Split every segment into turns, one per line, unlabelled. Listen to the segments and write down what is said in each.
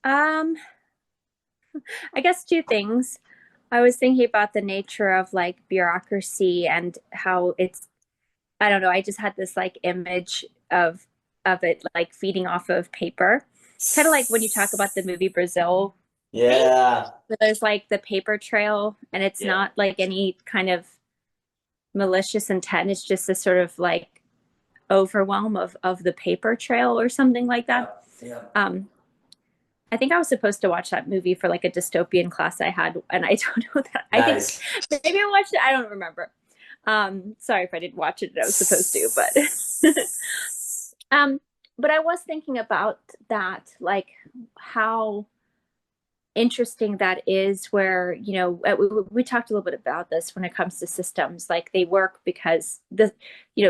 Um, I guess two things. I was thinking about the nature of like bureaucracy and how it's, I don't know, I just had this like image of it like feeding off of paper. Kind of like when you talk about the movie Brazil, I think.
Yeah.
Where there's like the paper trail and it's
Yeah.
not like any kind of malicious intent. It's just a sort of like overwhelm of the paper trail or something like that.
Yeah. Yeah.
Um, I think I was supposed to watch that movie for like a dystopian class I had, and I don't know that. I think
Nice.
maybe I watched it. I don't remember. Sorry if I didn't watch it. I was supposed to, but um, but I was thinking about that, like how interesting that is. Where we talked a little bit about this when it comes to systems. Like they work because the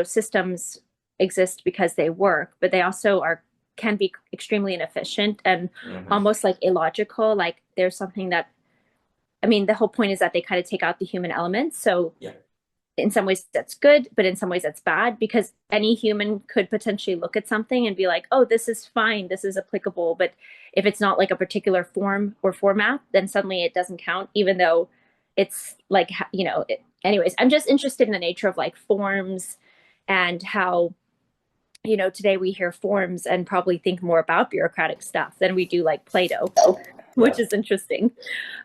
systems exist because they work, but they also are can be extremely inefficient and
Hmm.
almost like illogical. Like there's something that I mean, the whole point is that they kind of take out the human element. So
Yeah.
in some ways that's good, but in some ways that's bad because any human could potentially look at something and be like, oh, this is fine, this is applicable. But if it's not like a particular form or format, then suddenly it doesn't count, even though it's like, anyways, I'm just interested in the nature of like forms and how, today we hear forms and probably think more about bureaucratic stuff than we do like Plato, which
Yeah.
is interesting.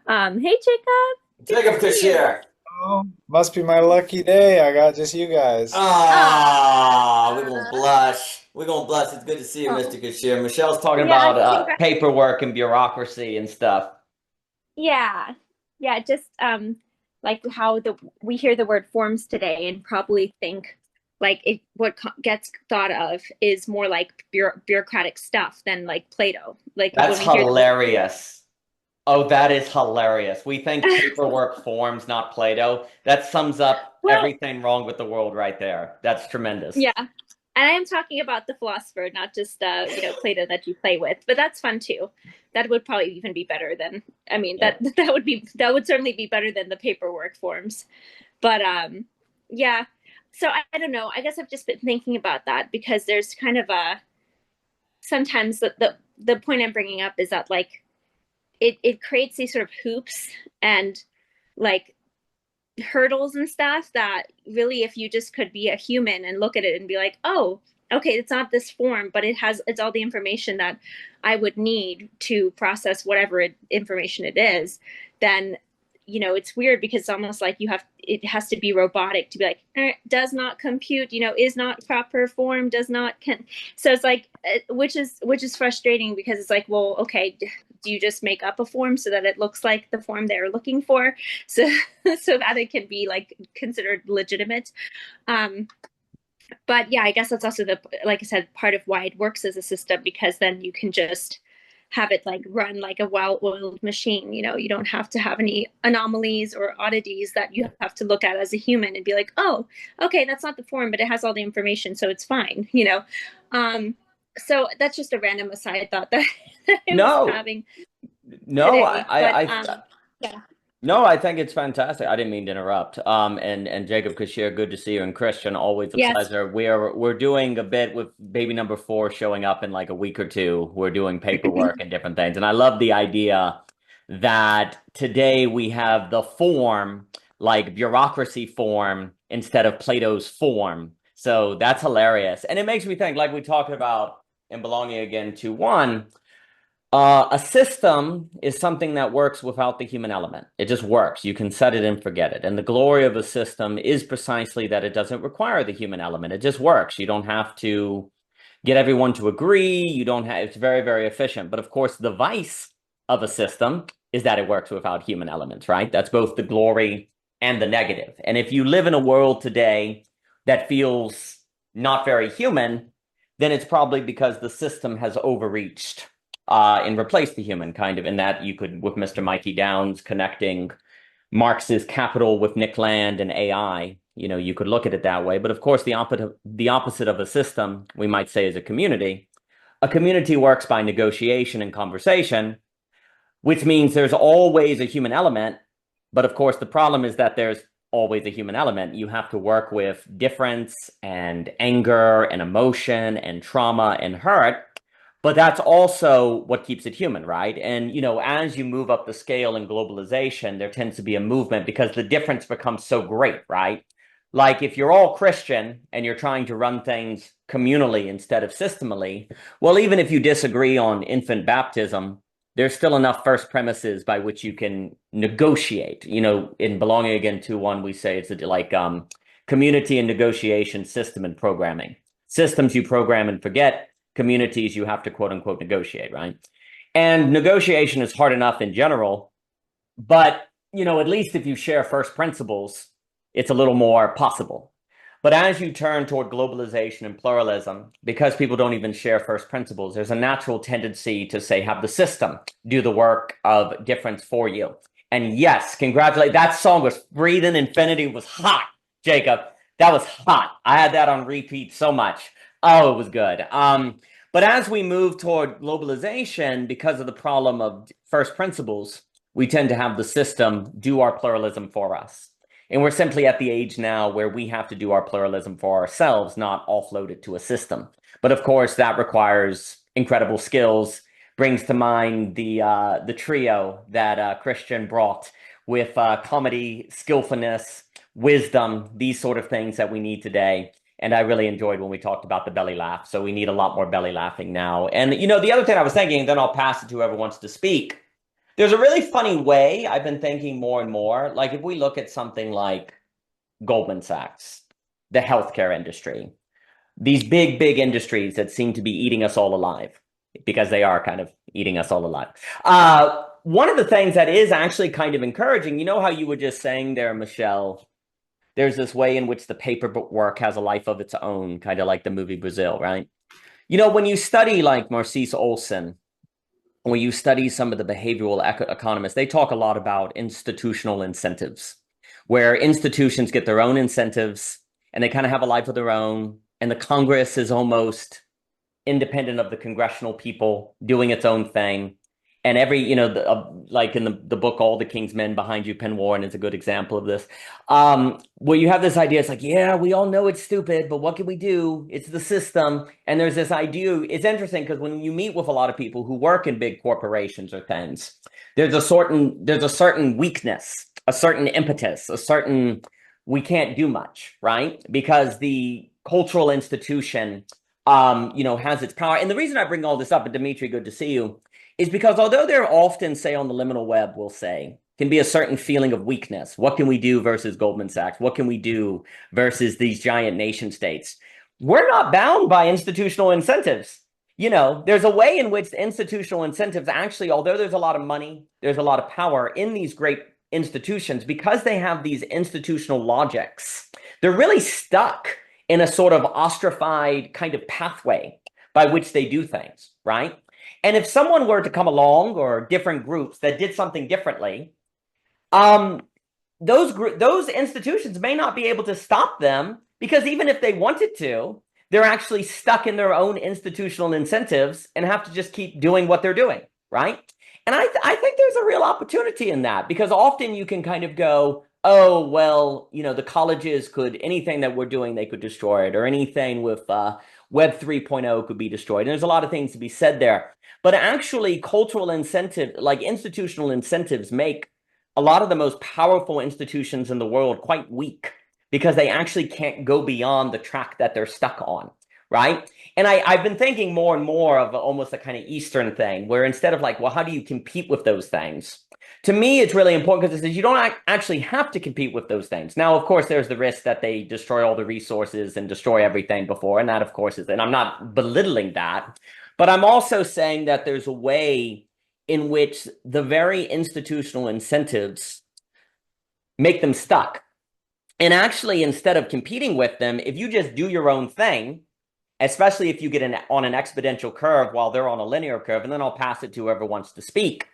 Hey, Jacob, good to
Jacob
see you.
Kishere.
Oh, must be my lucky day. I got just you guys.
Ah, we're gonna
Ah,
blush. We're gonna blush. It's good to see you, Mr.
oh,
Kishere. Michelle's talking
yeah,
about
congrats.
paperwork and bureaucracy and stuff.
Yeah. Yeah, just like how the we hear the word forms today and probably think like gets thought of is more like bureaucratic stuff than like Plato. Like when
That's
we hear the word
hilarious. Oh, that is hilarious. We think paperwork forms, not Play-Doh. That sums up
well,
everything wrong with the world right there. That's tremendous.
yeah. And I am talking about the philosopher, not just Plato that you play with. But that's fun too. That would probably even be better than I mean
Yeah.
that would certainly be better than the paperwork forms. But yeah. So I don't know. I guess I've just been thinking about that because there's kind of a sometimes the point I'm bringing up is that like it creates these sort of hoops and like hurdles and stuff that really if you just could be a human and look at it and be like, oh, okay, it's not this form, but it's all the information that I would need to process whatever information it is, then it's weird because it's almost like it has to be robotic to be like does not compute, is not proper form, does not can. So it's like which is frustrating because it's like, well, okay, do you just make up a form so that it looks like the form they're looking for, so so that it can be like considered legitimate. um but yeah, I guess that's also the like I said part of why it works as a system, because then you can just have it like run like a well-oiled machine. You don't have to have any anomalies or oddities that you have to look at as a human and be like, oh, okay, that's not the form, but it has all the information, so it's fine. So that's just a random aside thought that I was
No,
having
no,
today. But yeah.
no, I think it's fantastic. I didn't mean to interrupt. And Jacob Kishere, good to see you. And Christian, always a
Yes.
pleasure. We're doing a bit with baby number four showing up in like a week or two. We're doing paperwork and different things. And I love the idea that today we have the form, like bureaucracy form, instead of Plato's form. So that's hilarious. And it makes me think, like we talked about in belonging again to one. A system is something that works without the human element. It just works. You can set it and forget it. And the glory of a system is precisely that it doesn't require the human element. It just works. You don't have to get everyone to agree. You don't have, it's very, very efficient. But of course, the vice of a system is that it works without human elements, right? That's both the glory and the negative. And if you live in a world today that feels not very human, then it's probably because the system has overreached and replaced the human, kind of in that you could, with Mr. Mikey Downs connecting Marx's Capital with Nick Land and AI, you could look at it that way. But of course, the opposite of a system, we might say, is a community. A community works by negotiation and conversation, which means there's always a human element. But of course, the problem is that there's always a human element. You have to work with difference and anger and emotion and trauma and hurt. But that's also what keeps it human, right? And, as you move up the scale in globalization, there tends to be a movement because the difference becomes so great, right? Like if you're all Christian and you're trying to run things communally instead of systemally, well, even if you disagree on infant baptism, there's still enough first premises by which you can negotiate. In Belonging Again 2.1, we say it's like community and negotiation, system and programming. Systems you program and forget, communities you have to quote unquote negotiate, right? And negotiation is hard enough in general, but at least if you share first principles, it's a little more possible. But as you turn toward globalization and pluralism, because people don't even share first principles, there's a natural tendency to say, have the system do the work of difference for you. And yes, congratulate. That song was Breathing Infinity was hot, Jacob. That was hot. I had that on repeat so much. Oh, it was good. But as we move toward globalization, because of the problem of first principles, we tend to have the system do our pluralism for us. And we're simply at the age now where we have to do our pluralism for ourselves, not offload it to a system. But of course, that requires incredible skills. Brings to mind the trio that Christian brought with comedy, skillfulness, wisdom, these sort of things that we need today. And I really enjoyed when we talked about the belly laugh. So we need a lot more belly laughing now. And, the other thing I was thinking, and then I'll pass it to whoever wants to speak. There's a really funny way I've been thinking more and more. Like if we look at something like Goldman Sachs, the healthcare industry, these big, big industries that seem to be eating us all alive, because they are kind of eating us all alive. One of the things that is actually kind of encouraging, you know how you were just saying there, Michelle, there's this way in which the paperwork has a life of its own, kind of like the movie Brazil, right? When you study like Marcise Olsen, when you study some of the behavioral economists, they talk a lot about institutional incentives, where institutions get their own incentives and they kind of have a life of their own. And the Congress is almost independent of the congressional people doing its own thing. And every, like in the book, All the King's Men Behind You, Penn Warren is a good example of this, where you have this idea, it's like, yeah, we all know it's stupid, but what can we do? It's the system. And there's this idea, it's interesting because when you meet with a lot of people who work in big corporations or things, there's a certain weakness, a certain impetus, we can't do much, right? Because the cultural institution, has its power. And the reason I bring all this up, and Dimitri, good to see you, is because although there often, say on the liminal web, we'll say, can be a certain feeling of weakness. What can we do versus Goldman Sachs? What can we do versus these giant nation states? We're not bound by institutional incentives. There's a way in which the institutional incentives actually, although there's a lot of money, there's a lot of power in these great institutions, because they have these institutional logics, they're really stuck in a sort of ostracized kind of pathway by which they do things, right? And if someone were to come along, or different groups that did something differently, those institutions may not be able to stop them, because even if they wanted to, they're actually stuck in their own institutional incentives and have to just keep doing what they're doing, right? And I think there's a real opportunity in that, because often you can kind of go, oh, well, the colleges could, anything that we're doing, they could destroy it, or anything with Web 3.0 could be destroyed. And there's a lot of things to be said there. But actually, cultural incentive, like institutional incentives, make a lot of the most powerful institutions in the world quite weak, because they actually can't go beyond the track that they're stuck on, right? And I've been thinking more and more of almost a kind of Eastern thing, where instead of like, well, how do you compete with those things? To me, it's really important because it says you don't actually have to compete with those things. Now, of course, there's the risk that they destroy all the resources and destroy everything before. And that, of course, and I'm not belittling that. But I'm also saying that there's a way in which the very institutional incentives make them stuck. And actually, instead of competing with them, if you just do your own thing, especially if you get on an exponential curve while they're on a linear curve, and then I'll pass it to whoever wants to speak,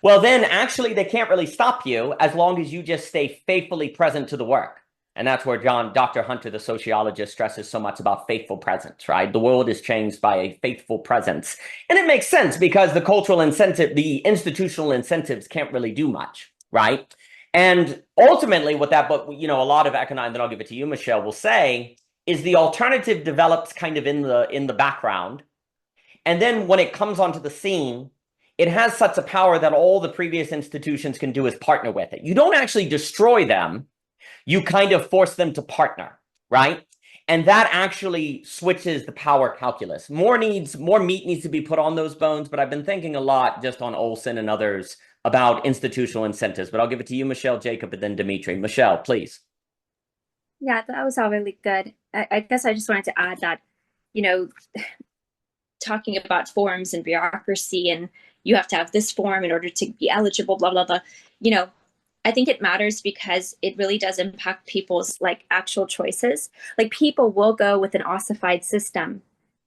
well, then actually they can't really stop you as long as you just stay faithfully present to the work. And that's where Dr. Hunter, the sociologist, stresses so much about faithful presence, right? The world is changed by a faithful presence. And it makes sense because the cultural incentive, the institutional incentives can't really do much, right? And ultimately what that book, a lot of economics, then I'll give it to you, Michelle, will say is the alternative develops kind of in the background. And then when it comes onto the scene, it has such a power that all the previous institutions can do is partner with it. You don't actually destroy them. You kind of force them to partner, right? And that actually switches the power calculus. More meat needs to be put on those bones, but I've been thinking a lot just on Olson and others about institutional incentives. But I'll give it to you, Michelle, Jacob, and then Dimitri. Michelle, please.
Yeah, that was all really good. I guess I just wanted to add that, you know, talking about forms and bureaucracy, and you have to have this form in order to be eligible, blah, blah, blah. You know, I think it matters because it really does impact people's like actual choices. Like people will go with an ossified system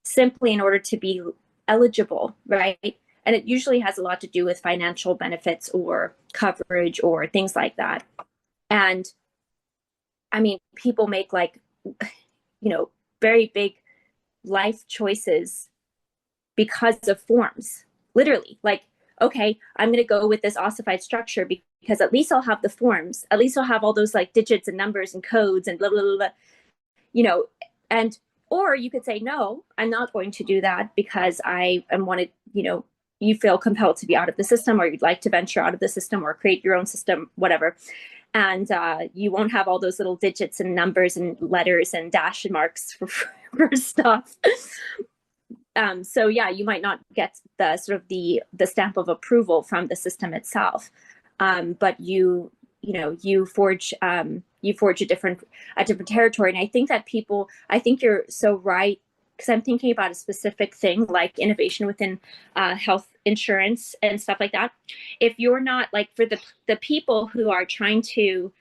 simply in order to be eligible, right? And it usually has a lot to do with financial benefits or coverage or things like that. And I mean, people make like, very big life choices because of forms, literally. Like, okay, I'm going to go with this ossified structure because at least I'll have the forms. At least I'll have all those like digits and numbers and codes and blah, blah, blah, blah, and, or you could say, no, I'm not going to do that because I am wanted, you feel compelled to be out of the system, or you'd like to venture out of the system or create your own system, whatever. And you won't have all those little digits and numbers and letters and dash and marks for stuff. So yeah, you might not get the sort of the stamp of approval from the system itself, but you forge a different territory. And I think that I think you're so right, because I'm thinking about a specific thing like innovation within health insurance and stuff like that. If you're not like, for the people who are trying to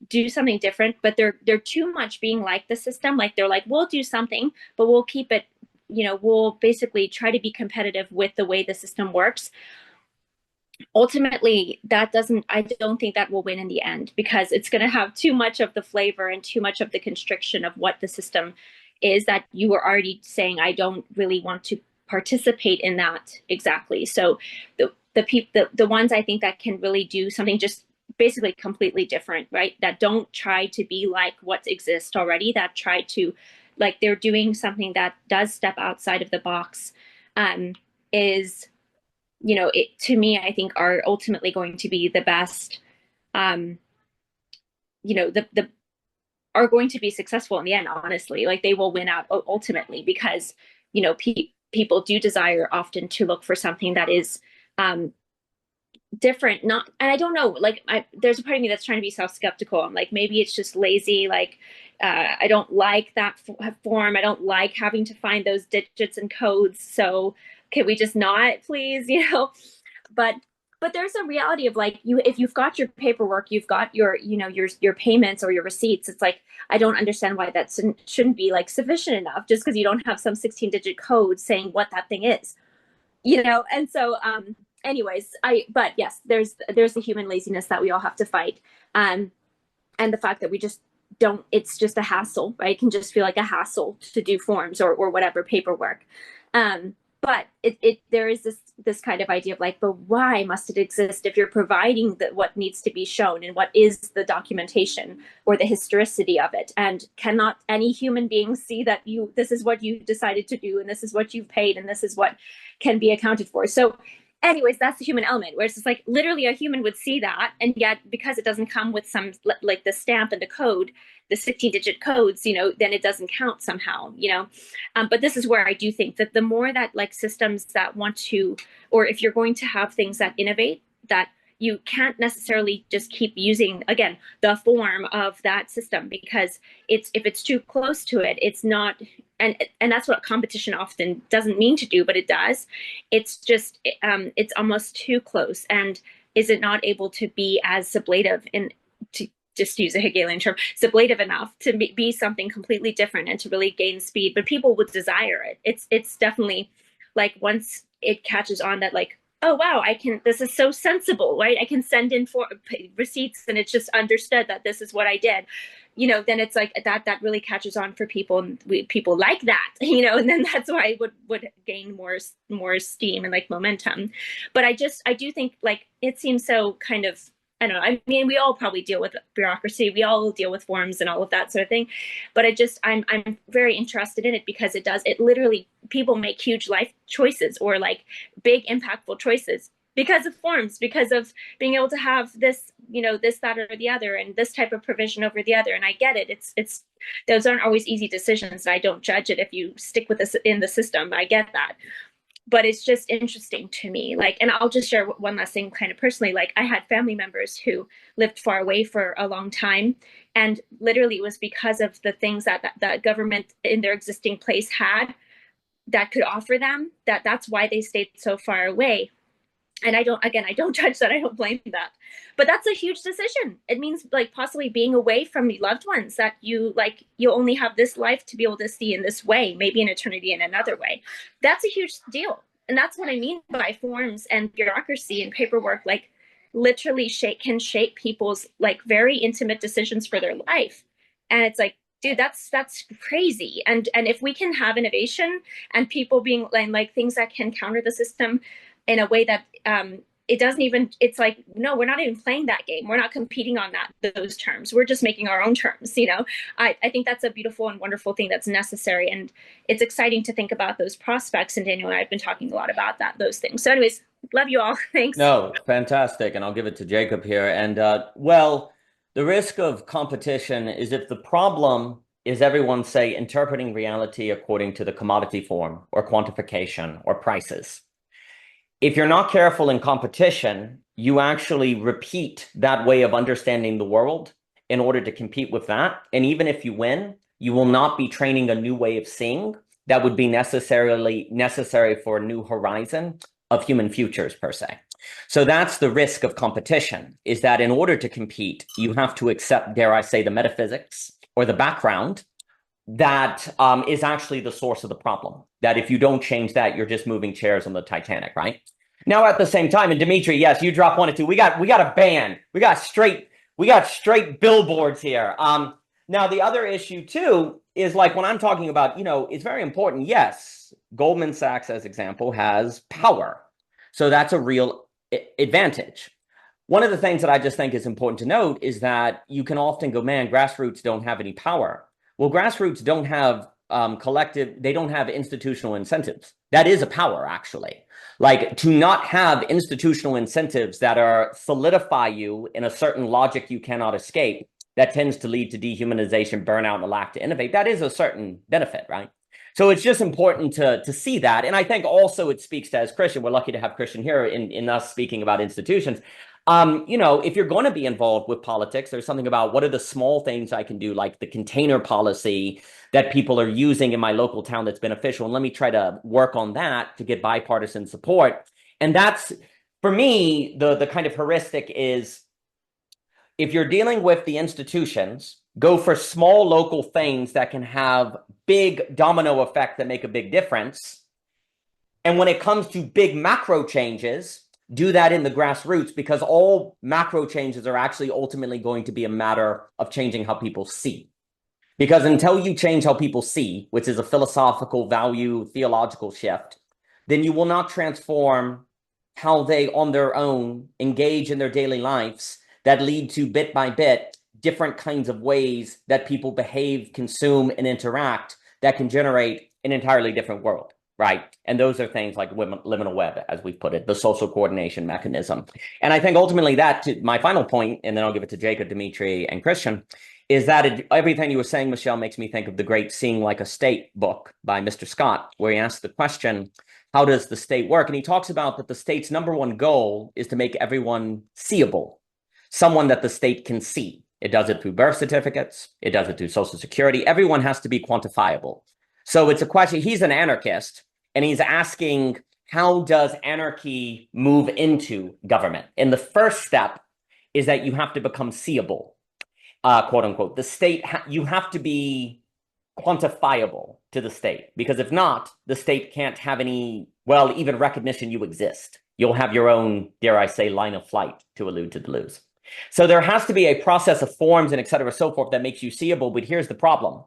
do something different, but they're too much being like the system, like they're like, we'll do something, but we'll keep it, we'll basically try to be competitive with the way the system works. Ultimately, I don't think that will win in the end, because it's going to have too much of the flavor and too much of the constriction of what the system is, that you are already saying, I don't really want to participate in that exactly. So the ones I think that can really do something just basically completely different, right? That don't try to be like what exists already, that try to, like, they're doing something that does step outside of the box, is, to me, I think are ultimately going to be the best, are going to be successful in the end, honestly. Like they will win out ultimately, because, people do desire often to look for something that is different. And I don't know, like there's a part of me that's trying to be self-skeptical. I'm like, maybe it's just lazy. Like, I don't like that form. I don't like having to find those digits and codes. So can we just not, please? But there's a reality of like, if you've got your paperwork, you've got your payments or your receipts. It's like, I don't understand why that shouldn't be like sufficient enough, just because you don't have some 16-digit code saying what that thing is, And so, anyways, but yes, there's the human laziness that we all have to fight, and the fact that we just don't. It's just a hassle, right? It can just feel like a hassle to do forms or whatever paperwork. But there is this kind of idea of like, but why must it exist if you're providing what needs to be shown and what is the documentation or the historicity of it? And cannot any human being see that this is what you decided to do, and this is what you've paid, and this is what can be accounted for? So anyways, that's the human element, where it's just like literally a human would see that, and yet because it doesn't come with some like the stamp and the code, the 16-digit codes, then it doesn't count somehow, but this is where I do think that the more that like systems that want to, or if you're going to have things that innovate, that you can't necessarily just keep using, again, the form of that system, because if it's too close to it, it's not, and that's what competition often doesn't mean to do, but it does. It's just, it's almost too close, and is it not able to be as sublative, and to just use a Hegelian term, sublative enough to be something completely different and to really gain speed. But people would desire it. It's definitely like, once it catches on that like, oh wow, this is so sensible, right? I can send in for receipts and it's just understood that this is what I did, then it's like that really catches on for people, and people like that, and then that's why it would gain more steam and like momentum. But I do think like it seems so kind of I don't know. I mean, we all probably deal with bureaucracy. We all deal with forms and all of that sort of thing. But I'm very interested in it because it literally, people make huge life choices or like big impactful choices because of forms, because of being able to have this, this, that, or the other, and this type of provision over the other. And I get it. Those aren't always easy decisions. And I don't judge it if you stick with this in the system. I get that. But it's just interesting to me. Like, and I'll just share one last thing kind of personally. Like, I had family members who lived far away for a long time. And literally it was because of the things that government in their existing place had that could offer them, that's why they stayed so far away. And I don't judge that. I don't blame that. But that's a huge decision. It means like possibly being away from loved ones that you only have this life to be able to see in this way, maybe an eternity in another way. That's a huge deal. And that's what I mean by forms and bureaucracy and paperwork, like literally can shape people's like very intimate decisions for their life. And it's like, dude, that's crazy. And if we can have innovation and people being like things that can counter the system in a way that it doesn't even, it's like, no, we're not even playing that game. We're not competing on those terms. We're just making our own terms, I think that's a beautiful and wonderful thing that's necessary. And it's exciting to think about those prospects. And Daniel and I have been talking a lot about those things. So anyways, love you all. Thanks.
No, fantastic. And I'll give it to Jacob here. And well, the risk of competition is if the problem is everyone, say, interpreting reality according to the commodity form or quantification or prices. If you're not careful in competition, you actually repeat that way of understanding the world in order to compete with that. And even if you win, you will not be training a new way of seeing that would be necessary for a new horizon of human futures, per se. So that's the risk of competition, is that in order to compete, you have to accept, dare I say, the metaphysics or the background that is actually the source of the problem. That if you don't change that, you're just moving chairs on the Titanic, right? Now, at the same time, and Dimitri, yes, you drop 1 or 2. We got a ban. We got straight billboards here. Now, the other issue too is like when I'm talking about, it's very important. Yes, Goldman Sachs, as example, has power, so that's a real advantage. One of the things that I just think is important to note is that you can often go, man, grassroots don't have any power. Well, grassroots don't have they don't have institutional incentives. That is a power, actually. Like, to not have institutional incentives that solidify you in a certain logic you cannot escape, that tends to lead to dehumanization, burnout, and a lack to innovate. That is a certain benefit, right? So it's just important to see that. And I think also it speaks to, as Christian, we're lucky to have Christian here in us speaking about institutions. If you're going to be involved with politics, there's something about what are the small things I can do, like the container policy that people are using in my local town that's beneficial. And let me try to work on that to get bipartisan support. And that's, for me, the kind of heuristic is, if you're dealing with the institutions, go for small local things that can have big domino effect that make a big difference. And when it comes to big macro changes, do that in the grassroots, because all macro changes are actually ultimately going to be a matter of changing how people see. Because until you change how people see, which is a philosophical value, theological shift, then you will not transform how they on their own engage in their daily lives that lead to, bit by bit, different kinds of ways that people behave, consume, and interact that can generate an entirely different world. Right. And those are things like liminal web, as we've put it, the social coordination mechanism. And I think ultimately my final point, and then I'll give it to Jacob, Dimitri, and Christian, is that everything you were saying, Michelle, makes me think of the great Seeing Like a State book by Mr. Scott, where he asks the question, how does the state work? And he talks about that the state's number one goal is to make everyone seeable, someone that the state can see. It does it through birth certificates. It does it through Social Security. Everyone has to be quantifiable. So it's a question. He's an anarchist. And he's asking, how does anarchy move into government? And the first step is that you have to become seeable, quote unquote. The state, you have to be quantifiable to the state, because if not, the state can't have any, even recognition you exist. You'll have your own, dare I say, line of flight, to allude to Deleuze. So there has to be a process of forms and et cetera, so forth, that makes you seeable. But here's the problem.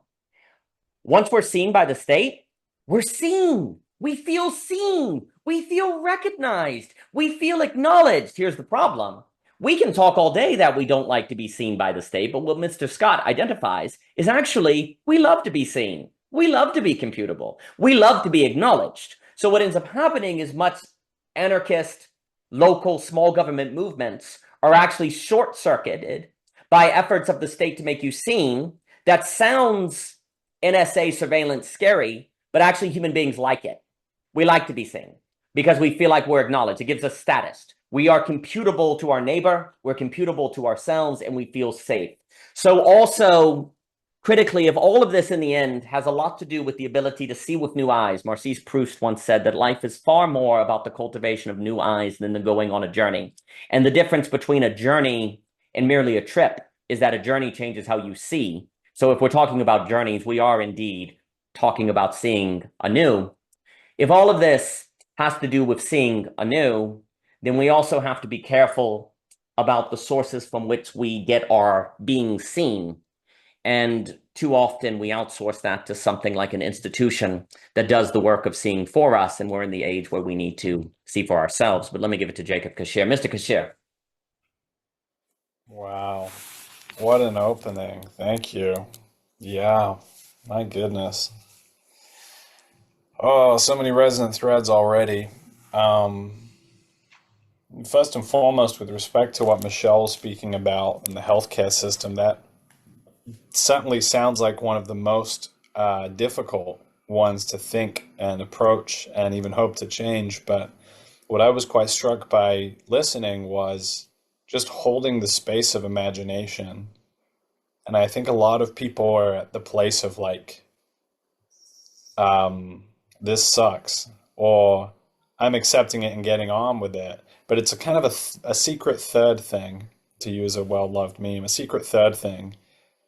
Once we're seen by the state, we're seen. We feel seen. We feel recognized. We feel acknowledged. Here's the problem. We can talk all day that we don't like to be seen by the state, but what Mr. Scott identifies is actually we love to be seen. We love to be computable. We love to be acknowledged. So what ends up happening is much anarchist, local, small government movements are actually short-circuited by efforts of the state to make you seen. That sounds NSA surveillance scary, but actually human beings like it. We like to be seen because we feel like we're acknowledged. It gives us status. We are computable to our neighbor, we're computable to ourselves, and we feel safe. So also, critically, if all of this in the end has a lot to do with the ability to see with new eyes. Marcise Proust once said that life is far more about the cultivation of new eyes than the going on a journey. And the difference between a journey and merely a trip is that a journey changes how you see. So if we're talking about journeys, we are indeed talking about seeing anew. If all of this has to do with seeing anew, then we also have to be careful about the sources from which we get our being seen. And too often we outsource that to something like an institution that does the work of seeing for us. And we're in the age where we need to see for ourselves. But let me give it to Jacob Kishere. Mr. Kishere.
Wow. What an opening. Thank you. Yeah, my goodness. Oh, so many resonant threads already. First and foremost, with respect to what Michelle was speaking about in the healthcare system, that certainly sounds like one of the most difficult ones to think and approach and even hope to change. But what I was quite struck by listening was just holding the space of imagination. And I think a lot of people are at the place of like, this sucks, or I'm accepting it and getting on with it. But it's a kind of a secret third thing, to use a well-loved meme, a secret third thing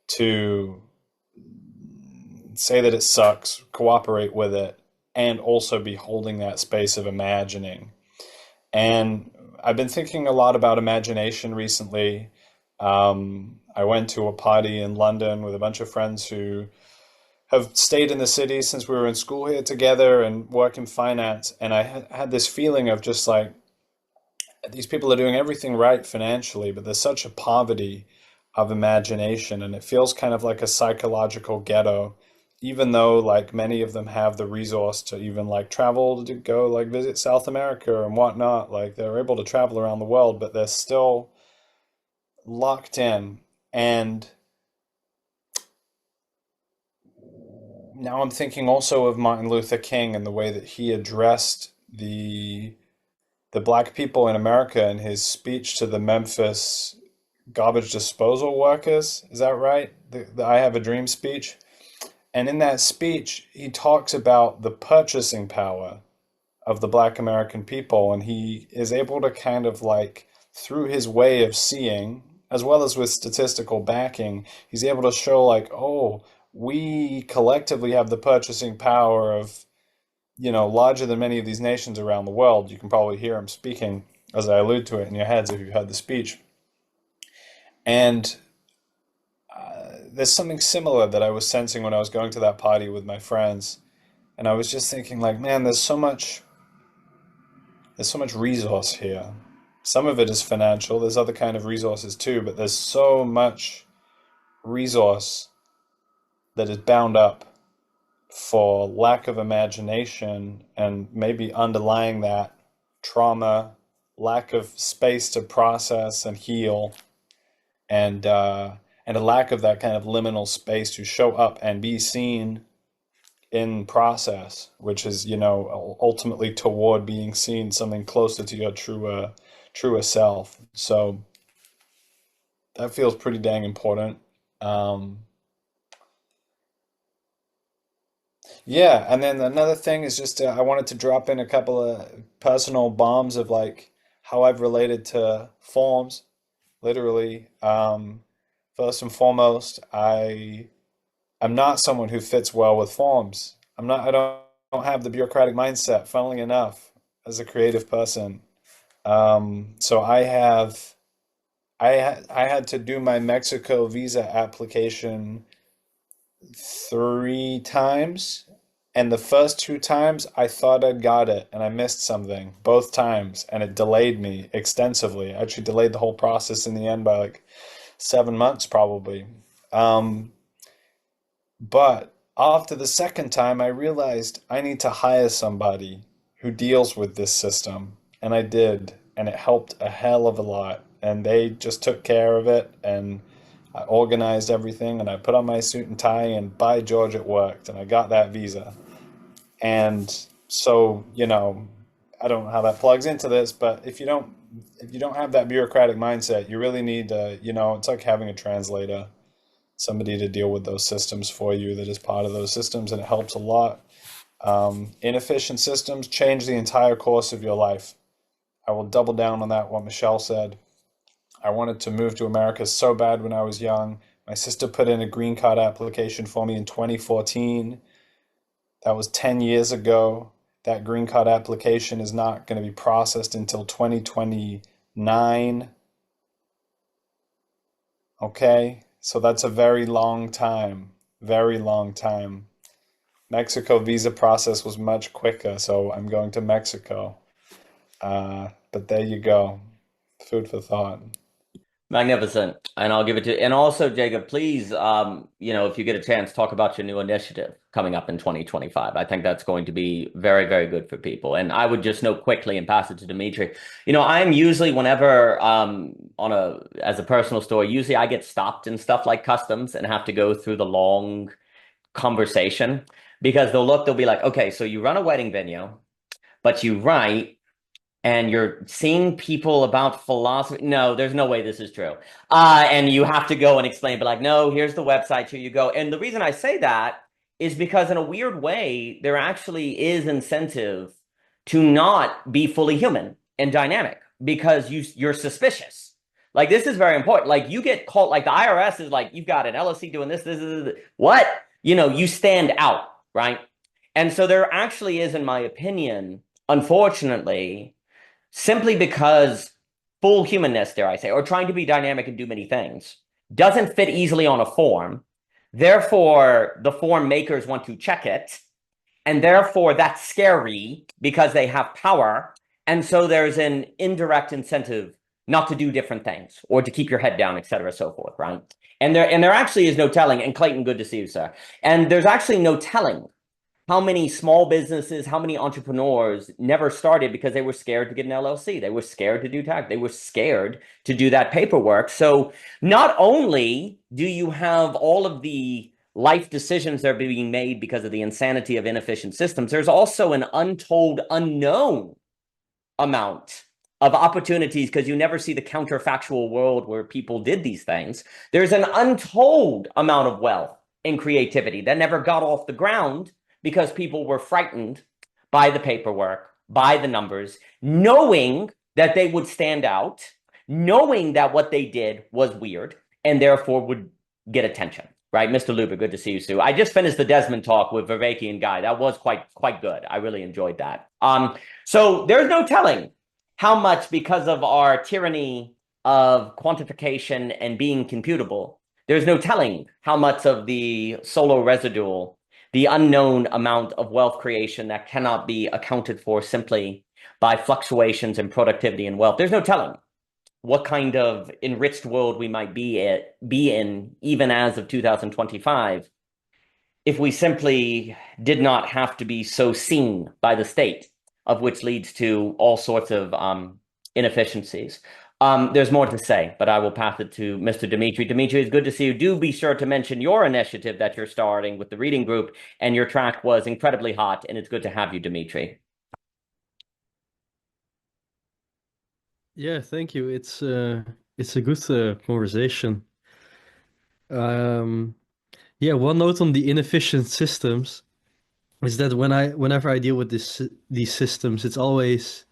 to say that it sucks, cooperate with it, and also be holding that space of imagining. And I've been thinking a lot about imagination recently. I went to a party in London with a bunch of friends who have stayed in the city since we were in school here together and work in finance. And I had this feeling of just like, these people are doing everything right financially, but there's such a poverty of imagination, and it feels kind of like a psychological ghetto, even though like many of them have the resource to even like travel to go like visit South America and whatnot. Like they're able to travel around the world, but they're still locked in. And now I'm thinking also of Martin Luther King and the way that he addressed the black people in America in his speech to the Memphis garbage disposal workers. Is that right? The I Have a Dream speech. And in that speech, he talks about the purchasing power of the black American people. And he is able to kind of like, through his way of seeing, as well as with statistical backing, he's able to show like, oh, we collectively have the purchasing power of, larger than many of these nations around the world. You can probably hear him speaking as I allude to it in your heads if you've heard the speech. And there's something similar that I was sensing when I was going to that party with my friends. And I was just thinking like, man, there's so much resource here. Some of it is financial. There's other kind of resources too, but there's so much resource that is bound up for lack of imagination, and maybe underlying that trauma, lack of space to process and heal, and a lack of that kind of liminal space to show up and be seen in process, which is, ultimately toward being seen, something closer to your truer self. So that feels pretty dang important. Yeah, and then another thing is just I wanted to drop in a couple of personal bombs of like how I've related to forms, literally. First and foremost, I'm not someone who fits well with forms. I don't have the bureaucratic mindset, funnily enough, as a creative person. So I had to do my Mexico visa application 3 times And the first two times I thought I'd got it and I missed something both times and it delayed me extensively. Actually delayed the whole process in the end by like 7 months probably. Um, but after the second time, I realized I need to hire somebody who deals with this system. And I did. And it helped a hell of a lot. And they just took care of it. And I organized everything. And I put on my suit and tie. And by George, it worked. And I got that visa. And so, I don't know how that plugs into this. But if you don't have that bureaucratic mindset, you really need it's like having a translator, somebody to deal with those systems for you that is part of those systems, and it helps a lot. Inefficient systems change the entire course of your life. I will double down on that, what Michelle said. I wanted to move to America so bad when I was young. My sister put in a green card application for me in 2014. That was 10 years ago. That green card application is not going to be processed until 2029. Okay? So that's a very long time. Very long time. Mexico visa process was much quicker, so I'm going to Mexico. But there you go. Food for thought.
Magnificent. And I'll give it to, and also Jacob, please, if you get a chance, talk about your new initiative coming up in 2025. I think that's going to be very, very good for people. And I would just note quickly and pass it to Dimitri. I'm usually whenever as a personal story, usually I get stopped in stuff like customs and have to go through the long conversation because they'll be like, okay, so you run a wedding venue, but you write and you're seeing people about philosophy. No, there's no way this is true. And you have to go and explain, but like, no, here's the website, here you go. And the reason I say that is because in a weird way, there actually is incentive to not be fully human and dynamic because you're suspicious. Like, this is very important. Like, you get called, like the IRS is like, you've got an LLC doing this, what? You stand out, right? And so there actually is, in my opinion, unfortunately, simply because full humanness, dare I say, or trying to be dynamic and do many things, doesn't fit easily on a form. Therefore, the form makers want to check it. And therefore, that's scary because they have power. And so there's an indirect incentive not to do different things or to keep your head down, et cetera, so forth, right? And there actually is no telling. And Clayton, good to see you, sir. And there's actually no telling how many small businesses, how many entrepreneurs never started because they were scared to get an LLC. They were scared to do tax. They were scared to do that paperwork. So not only do you have all of the life decisions that are being made because of the insanity of inefficient systems, there's also an untold, unknown amount of opportunities because you never see the counterfactual world where people did these things. There's an untold amount of wealth and creativity that never got off the ground because people were frightened by the paperwork, by the numbers, knowing that they would stand out, knowing that what they did was weird, and therefore would get attention, right? Mr. Luber, good to see you, Sue. I just finished the Desmond talk with Viveki and Guy. That was quite good. I really enjoyed that. So there's no telling how much, because of our tyranny of quantification and being computable, there's no telling how much of the solo residual, the unknown amount of wealth creation that cannot be accounted for simply by fluctuations in productivity and wealth. There's no telling what kind of enriched world we might be in, even as of 2025, if we simply did not have to be so seen by the state, of which leads to all sorts of inefficiencies. There's more to say, but I will pass it to Mr. Dimitri. Dimitri, it's good to see you. Do be sure to mention your initiative that you're starting with the reading group, and your track was incredibly hot, and it's good to have you, Dimitri.
Yeah, thank you. It's a good conversation. Yeah, one note on the inefficient systems is that whenever I deal with these systems, it's always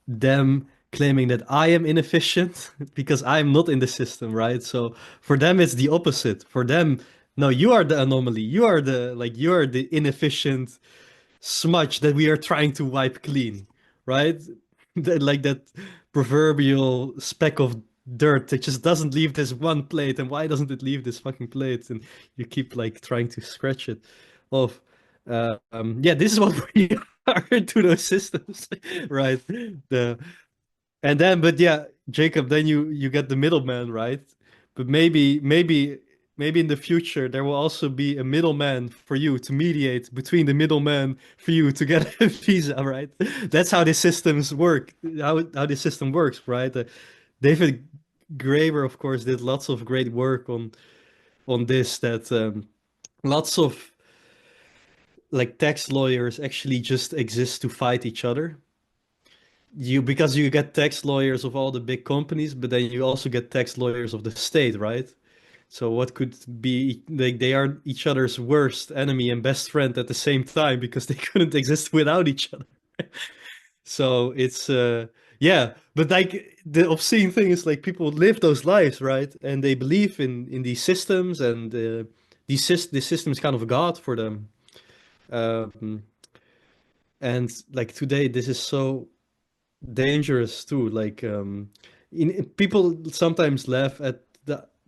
them claiming that I am inefficient because I'm not in the system, right? So for them, it's the opposite. For them, no, you are the anomaly. You're the inefficient smudge that we are trying to wipe clean, right? Like that proverbial speck of dirt that just doesn't leave this one plate. And why doesn't it leave this fucking plate? And you keep like trying to scratch it off. Yeah, this is what we are to those systems, right? The and then, but yeah, Jacob, then you get the middleman, right? But maybe in the future there will also be a middleman for you to mediate between the middleman for you to get a visa, right? That's how these systems work. How this system works, right? David Graeber, of course, did lots of great work on this. That lots of like tax lawyers actually just exist to fight each other. Because you get tax lawyers of all the big companies, but then you also get tax lawyers of the state, right? So what could be like they are each other's worst enemy and best friend at the same time because they couldn't exist without each other. So it's yeah, but like the obscene thing is like people live those lives, right? And they believe in these systems and this system is kind of a god for them. Um, and like today, this is so dangerous too. Like people sometimes laugh at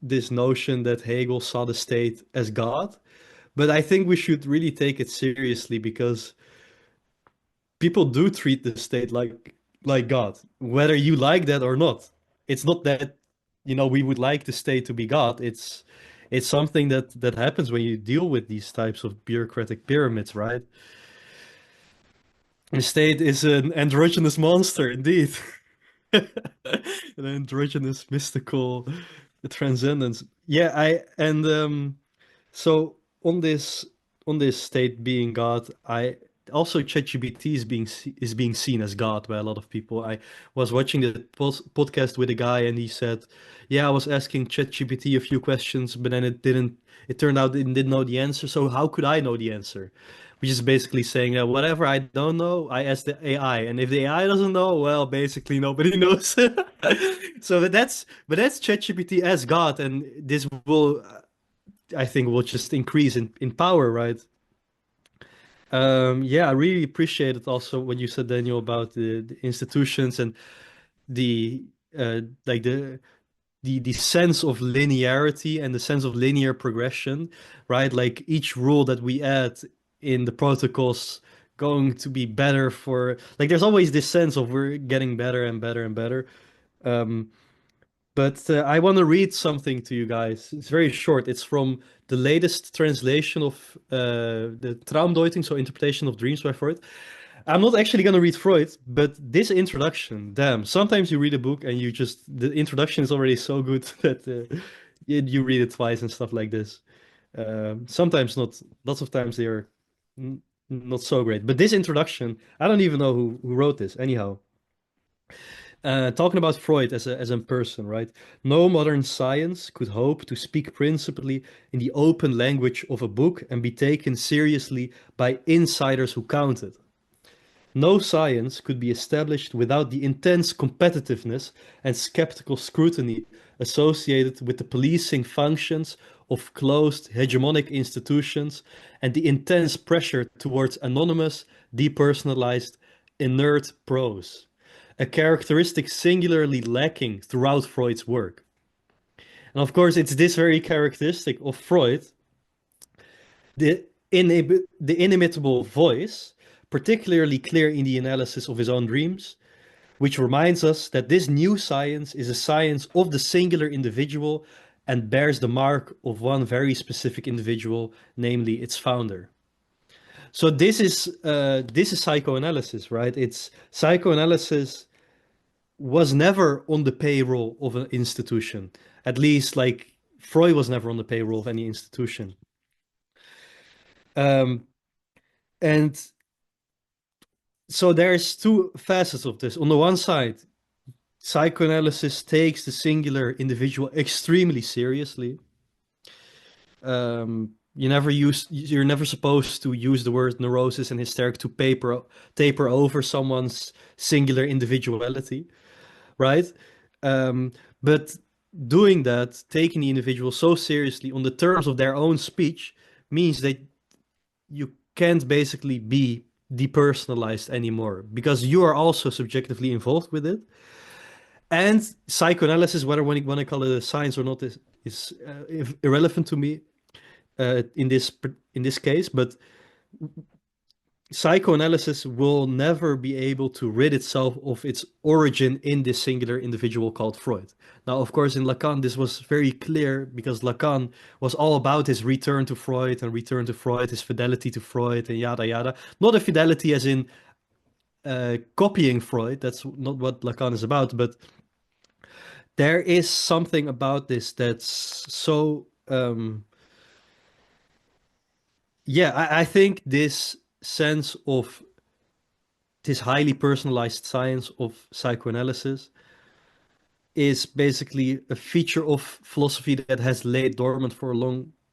this notion that Hegel saw the state as God, but I think we should really take it seriously because people do treat the state like God, whether you like that or not. It's not that we would like the state to be God. It's something that happens when you deal with these types of bureaucratic pyramids, right? The state is an androgynous monster, indeed. An androgynous mystical transcendence. Yeah, I and so on this state being God, I also ChatGPT is being seen as God by a lot of people. I was watching the podcast with a guy and he said, "Yeah, I was asking ChatGPT a few questions, but then it didn't. It turned out it didn't know the answer. So how could I know the answer?" Which is basically saying that whatever I don't know, I ask the AI, and if the AI doesn't know, well, basically nobody knows. So but that's ChatGPT as God, and this will, I think, will just increase in power, right? Yeah, I really appreciated also what you said, Daniel, about the institutions and the like the sense of linearity and the sense of linear progression, right? Like each rule that we add in the protocols going to be better for like there's always this sense of we're getting better and better and better. Um, but I want to read something to you guys. It's very short. It's from the latest translation of the Traumdeutung, so interpretation of dreams by Freud. I'm not actually going to read Freud, but this introduction, damn, sometimes you read a book and the introduction is already so good that you read it twice and stuff like this. Sometimes not, lots of times they are not so great. But this introduction, I don't even know who wrote this. Anyhow, talking about Freud as a person, right? No modern science could hope to speak principally in the open language of a book and be taken seriously by insiders who counted. No science could be established without the intense competitiveness and skeptical scrutiny associated with the policing functions of closed hegemonic institutions and the intense pressure towards anonymous, depersonalized, inert prose, a characteristic singularly lacking throughout Freud's work. And of course, it's this very characteristic of Freud, the, the inimitable voice, particularly clear in the analysis of his own dreams, which reminds us that this new science is a science of the singular individual and bears the mark of one very specific individual, namely its founder. So this is psychoanalysis, right? It's psychoanalysis was never on the payroll of an institution. At least, like Freud was never on the payroll of any institution. And so there's two facets of this. On the one side, psychoanalysis takes the singular individual extremely seriously. You're never supposed to use the word neurosis and hysteric to taper over someone's singular individuality, right? But doing that, taking the individual so seriously on the terms of their own speech, means that you can't basically be depersonalized anymore because you are also subjectively involved with it. And psychoanalysis, whether when you want to call it a science or not, is irrelevant to me in this case. But psychoanalysis will never be able to rid itself of its origin in this singular individual called Freud. Now, of course, in Lacan, this was very clear because Lacan was all about his return to Freud and return to Freud, his fidelity to Freud and yada yada. Not a fidelity as in copying Freud. That's not what Lacan is about, but there is something about this that's so yeah, I think this sense of this highly personalized science of psychoanalysis is basically a feature of philosophy that has laid dormant for a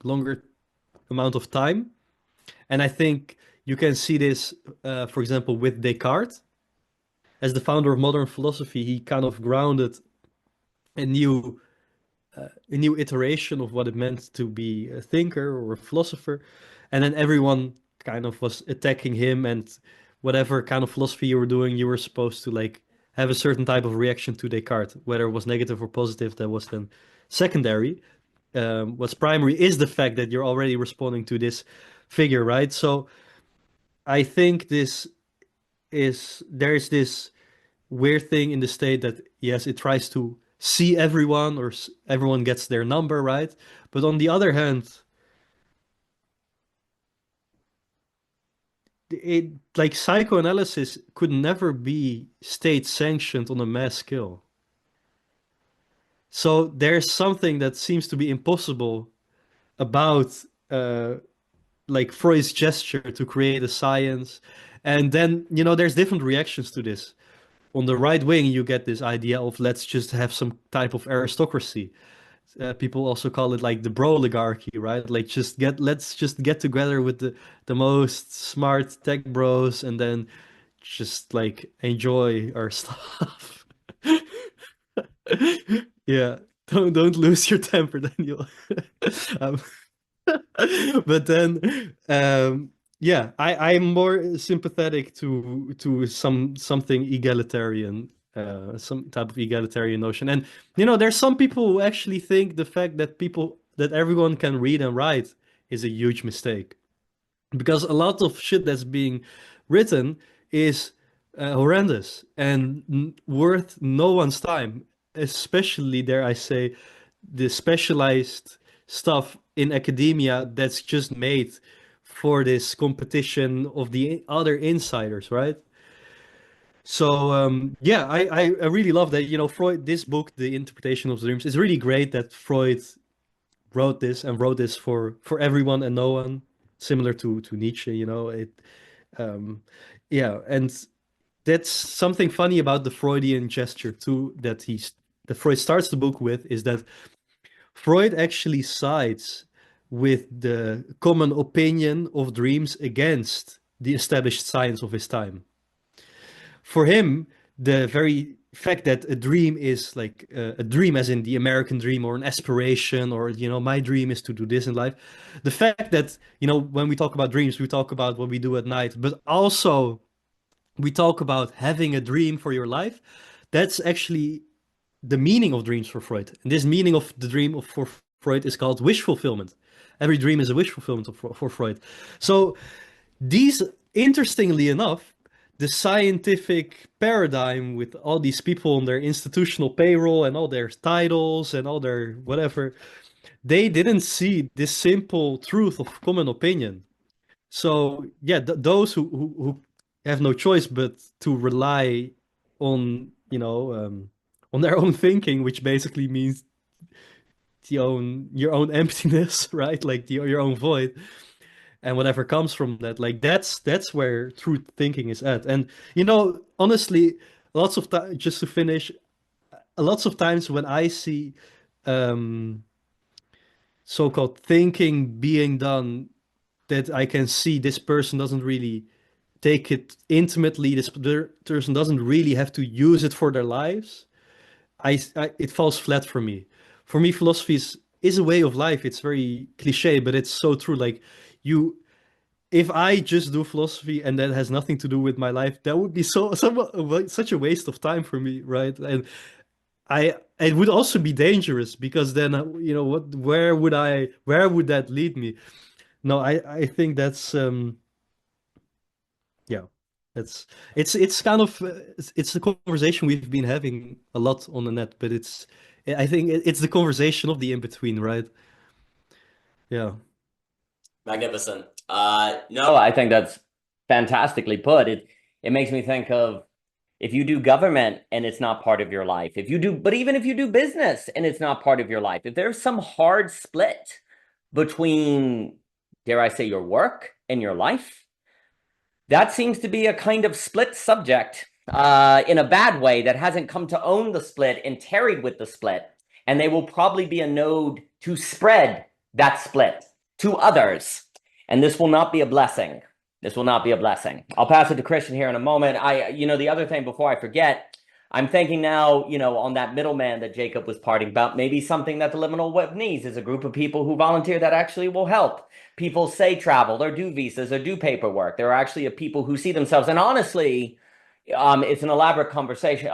longer amount of time. And I think you can see this, for example, with Descartes. As the founder of modern philosophy, he kind of grounded a new iteration of what it meant to be a thinker or a philosopher. And then everyone kind of was attacking him, and whatever kind of philosophy you were doing, you were supposed to like have a certain type of reaction to Descartes, whether it was negative or positive, that was then secondary. What's primary is the fact that you're already responding to this figure, right? So I think there's this weird thing in the state that, yes, it tries to see everyone, or everyone gets their number, right? But on the other hand, it like psychoanalysis could never be state sanctioned on a mass scale. So there's something that seems to be impossible about like Freud's gesture to create a science. And then, there's different reactions to this. On the right wing, you get this idea of let's just have some type of aristocracy. People also call it like the bro oligarchy, right? Like let's just get together with the most smart tech bros and then just like enjoy our stuff. Yeah, don't lose your temper, Daniel. um, but then yeah, I'm more sympathetic to something egalitarian, some type of egalitarian notion. And there's some people who actually think the fact that everyone can read and write is a huge mistake, because a lot of shit that's being written is horrendous and worth no one's time, especially, dare I say, the specialized stuff in academia that's just made for this competition of the other insiders, right? So yeah, I really love that. Freud, this book, The Interpretation of Dreams, is really great that Freud wrote this and wrote this for everyone and no one, similar to Nietzsche. Yeah, and that's something funny about the Freudian gesture too, that Freud starts the book with, is that Freud actually sides with the common opinion of dreams against the established science of his time. For him, the very fact that a dream is like a dream, as in the American dream, or an aspiration, or my dream is to do this in life. The fact that when we talk about dreams, we talk about what we do at night, but also we talk about having a dream for your life. That's actually the meaning of dreams for Freud. And this meaning of the dream for Freud is called wish fulfillment. Every dream is a wish fulfillment for Freud. So these, interestingly enough, the scientific paradigm with all these people on their institutional payroll and all their titles and all their whatever, they didn't see this simple truth of common opinion. So yeah, those who have no choice but to rely on on their own thinking, which basically means your own emptiness, right? Like your own void, and whatever comes from that. Like that's where true thinking is at. And honestly, lots of time, just to finish, lots of times when I see so-called thinking being done, that I can see this person doesn't really take it intimately. This person doesn't really have to use it for their lives. It falls flat for me. For me, philosophy is a way of life. It's very cliche, but it's so true. Like if I just do philosophy and that has nothing to do with my life, that would be such a waste of time for me, right? And it would also be dangerous, because then where would that lead me? No, I think that's Yeah, it's kind of it's the conversation we've been having a lot on the net, but I think it's the conversation of the in between, right? Yeah.
Magnificent. No, I think that's fantastically put. It makes me think of if you do government and it's not part of your life, but even if you do business and it's not part of your life, if there's some hard split between, dare I say, your work and your life, that seems to be a kind of split subject in a bad way that hasn't come to own the split and tarried with the split. And they will probably be a node to spread that split to others. And this will not be a blessing. This will not be a blessing. I'll pass it to Christian here in a moment. The other thing before I forget, I'm thinking now, on that middleman that Jacob was parting about, maybe something that the liminal web needs is a group of people who volunteer that actually will help. People say travel or do visas or do paperwork. There are actually people who see themselves, and honestly, it's an elaborate conversation.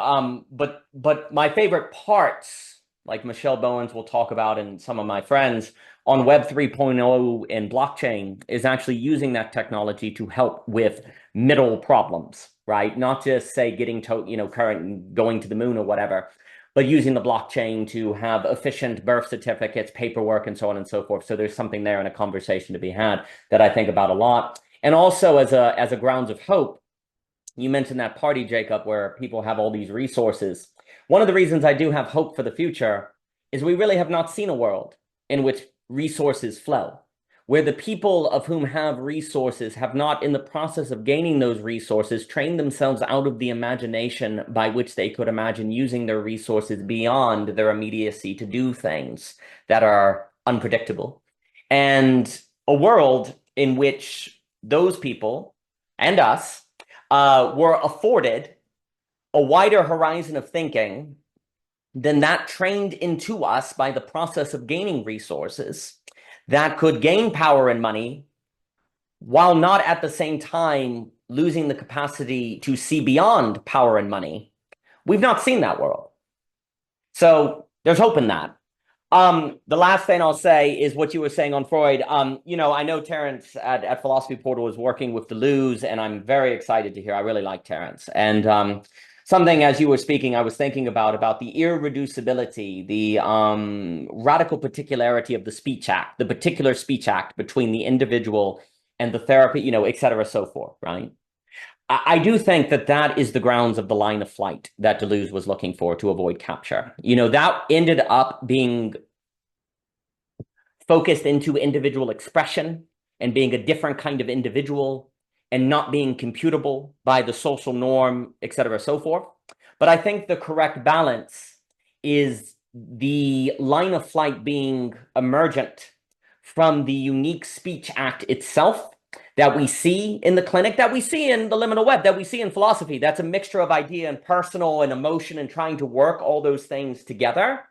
But my favorite parts, like Michelle Bowens will talk about and some of my friends on Web 3.0 and blockchain, is actually using that technology to help with middle problems, right? Not just say getting current, going to the moon or whatever, but using the blockchain to have efficient birth certificates, paperwork, and so on and so forth. So there's something there and a conversation to be had that I think about a lot. And also as a grounds of hope, you mentioned that party, Jacob, where people have all these resources. One of the reasons I do have hope for the future is we really have not seen a world in which resources flow, where the people of whom have resources have not, in the process of gaining those resources, trained themselves out of the imagination by which they could imagine using their resources beyond their immediacy to do things that are unpredictable. And a world in which those people and us were afforded a wider horizon of thinking than that trained into us by the process of gaining resources that could gain power and money while not at the same time losing the capacity to see beyond power and money. We've not seen that world. So there's hope in that. The last thing I'll say is what you were saying on Freud. I know Terence at Philosophy Portal is working with Deleuze, and I'm very excited to hear. I really like Terence. And something, as you were speaking, I was thinking about the irreducibility, the radical particularity of the speech act, the particular speech act between the individual and the therapy, et cetera, so forth, right? I do think that is the grounds of the line of flight that Deleuze was looking for to avoid capture. That ended up being focused into individual expression and being a different kind of individual and not being computable by the social norm, et cetera, so forth. But I think the correct balance is the line of flight being emergent from the unique speech act itself that we see in the clinic, that we see in the liminal web, that we see in philosophy. That's a mixture of idea and personal and emotion and trying to work all those things together.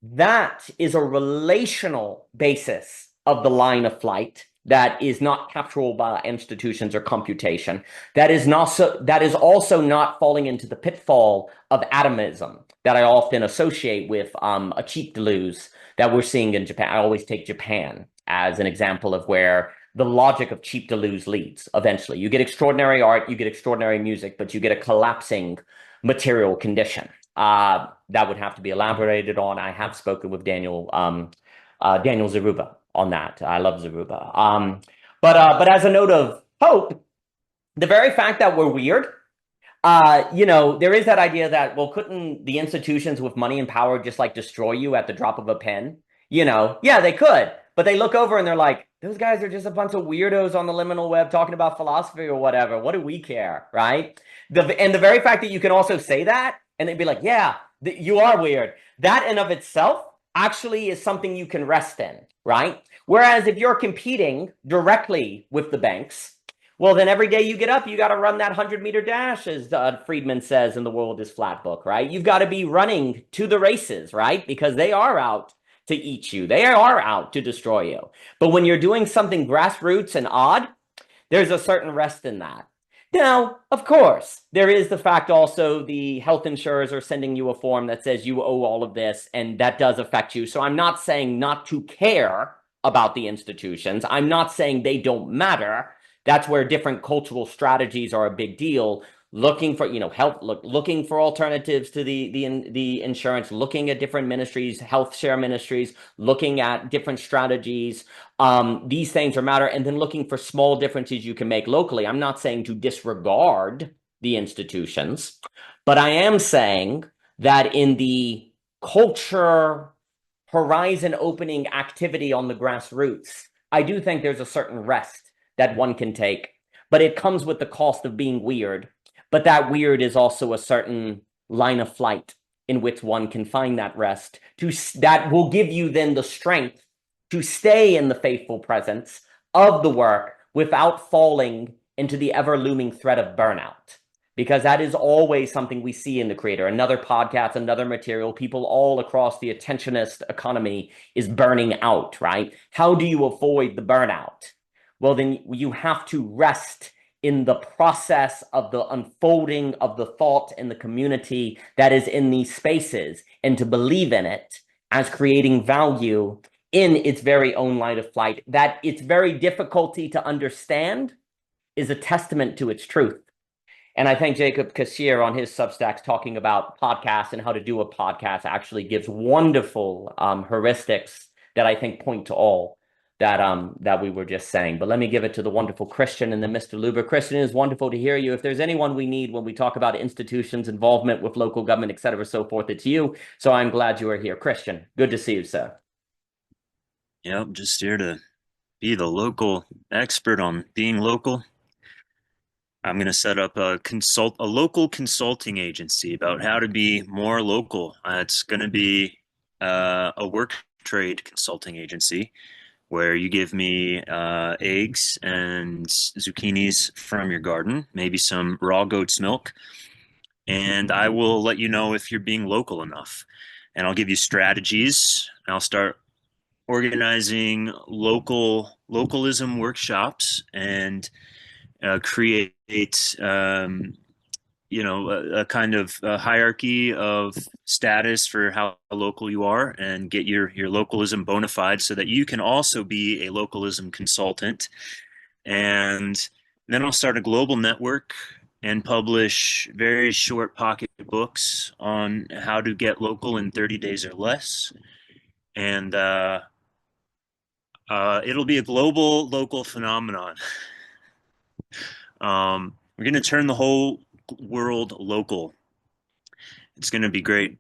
That is a relational basis of the line of flight that is not capturable by institutions or computation. That is also not falling into the pitfall of atomism that I often associate with a cheap Deleuze that we're seeing in Japan. I always take Japan as an example of where the logic of cheap Deleuze leads. Eventually, you get extraordinary art, you get extraordinary music, but you get a collapsing material condition. That would have to be elaborated on. I have spoken with Daniel Zaruba on that. I love Zaruba. But as a note of hope, the very fact that we're weird, there is that idea that, well, couldn't the institutions with money and power just like destroy you at the drop of a pen? Yeah, they could. But they look over and they're like, those guys are just a bunch of weirdos on the liminal web talking about philosophy or whatever. What do we care, right? And the very fact that you can also say that, and they'd be like, yeah, you are weird. That in of itself actually is something you can rest in, right? Whereas if you're competing directly with the banks, well, then every day you get up, you got to run that 100-meter dash, as Friedman says in The World is Flat book, right? You've got to be running to the races, right? Because they are out to eat you. They are out to destroy you. But when you're doing something grassroots and odd, there's a certain rest in that. Now, of course, there is the fact also the health insurers are sending you a form that says you owe all of this, and that does affect you. So I'm not saying not to care about the institutions. I'm not saying they don't matter, That's where different cultural strategies are a big deal. Looking for, looking for alternatives to the insurance, looking at different ministries, health share ministries, looking at different strategies. These things are matter, and then looking for small differences you can make locally. I'm not saying to disregard the institutions, but I am saying that in the culture horizon opening activity on the grassroots, I do think there's a certain rest that one can take, but it comes with the cost of being weird. But that weird is also a certain line of flight in which one can find that rest that will give you then the strength to stay in the faithful presence of the work without falling into the ever looming threat of burnout. Because that is always something we see in the creator. Another podcast, another material, people all across the attentionist economy is burning out, right? How do you avoid the burnout? Well, then you have to rest in the process of the unfolding of the thought in the community that is in these spaces, and to believe in it as creating value in its very own light of flight. That its very difficulty to understand is a testament to its truth. And I think Jacob Kishere on his Substacks talking about podcasts and how to do a podcast actually gives wonderful heuristics that I think point to all that we were just saying. But let me give it to the wonderful Christian and then Mr. Luber. Christian, it is wonderful to hear you. If there's anyone we need when we talk about institutions, involvement with local government, et cetera, so forth, it's you. So I'm glad you are here. Christian, good to see you, sir.
Yep, just here to be the local expert on being local. I'm going to set up a local consulting agency about how to be more local. It's going to be a work trade consulting agency where you give me eggs and zucchinis from your garden, maybe some raw goat's milk, and I will let you know if you're being local enough. And I'll give you strategies. I'll start organizing localism workshops and create a kind of hierarchy of status for how local you are, and get your localism bona fide so that you can also be a localism consultant. And then I'll start a global network and publish very short pocket books on how to get local in 30 days or less. And it'll be a global local phenomenon. We're going to turn the whole world local. It's going to be great.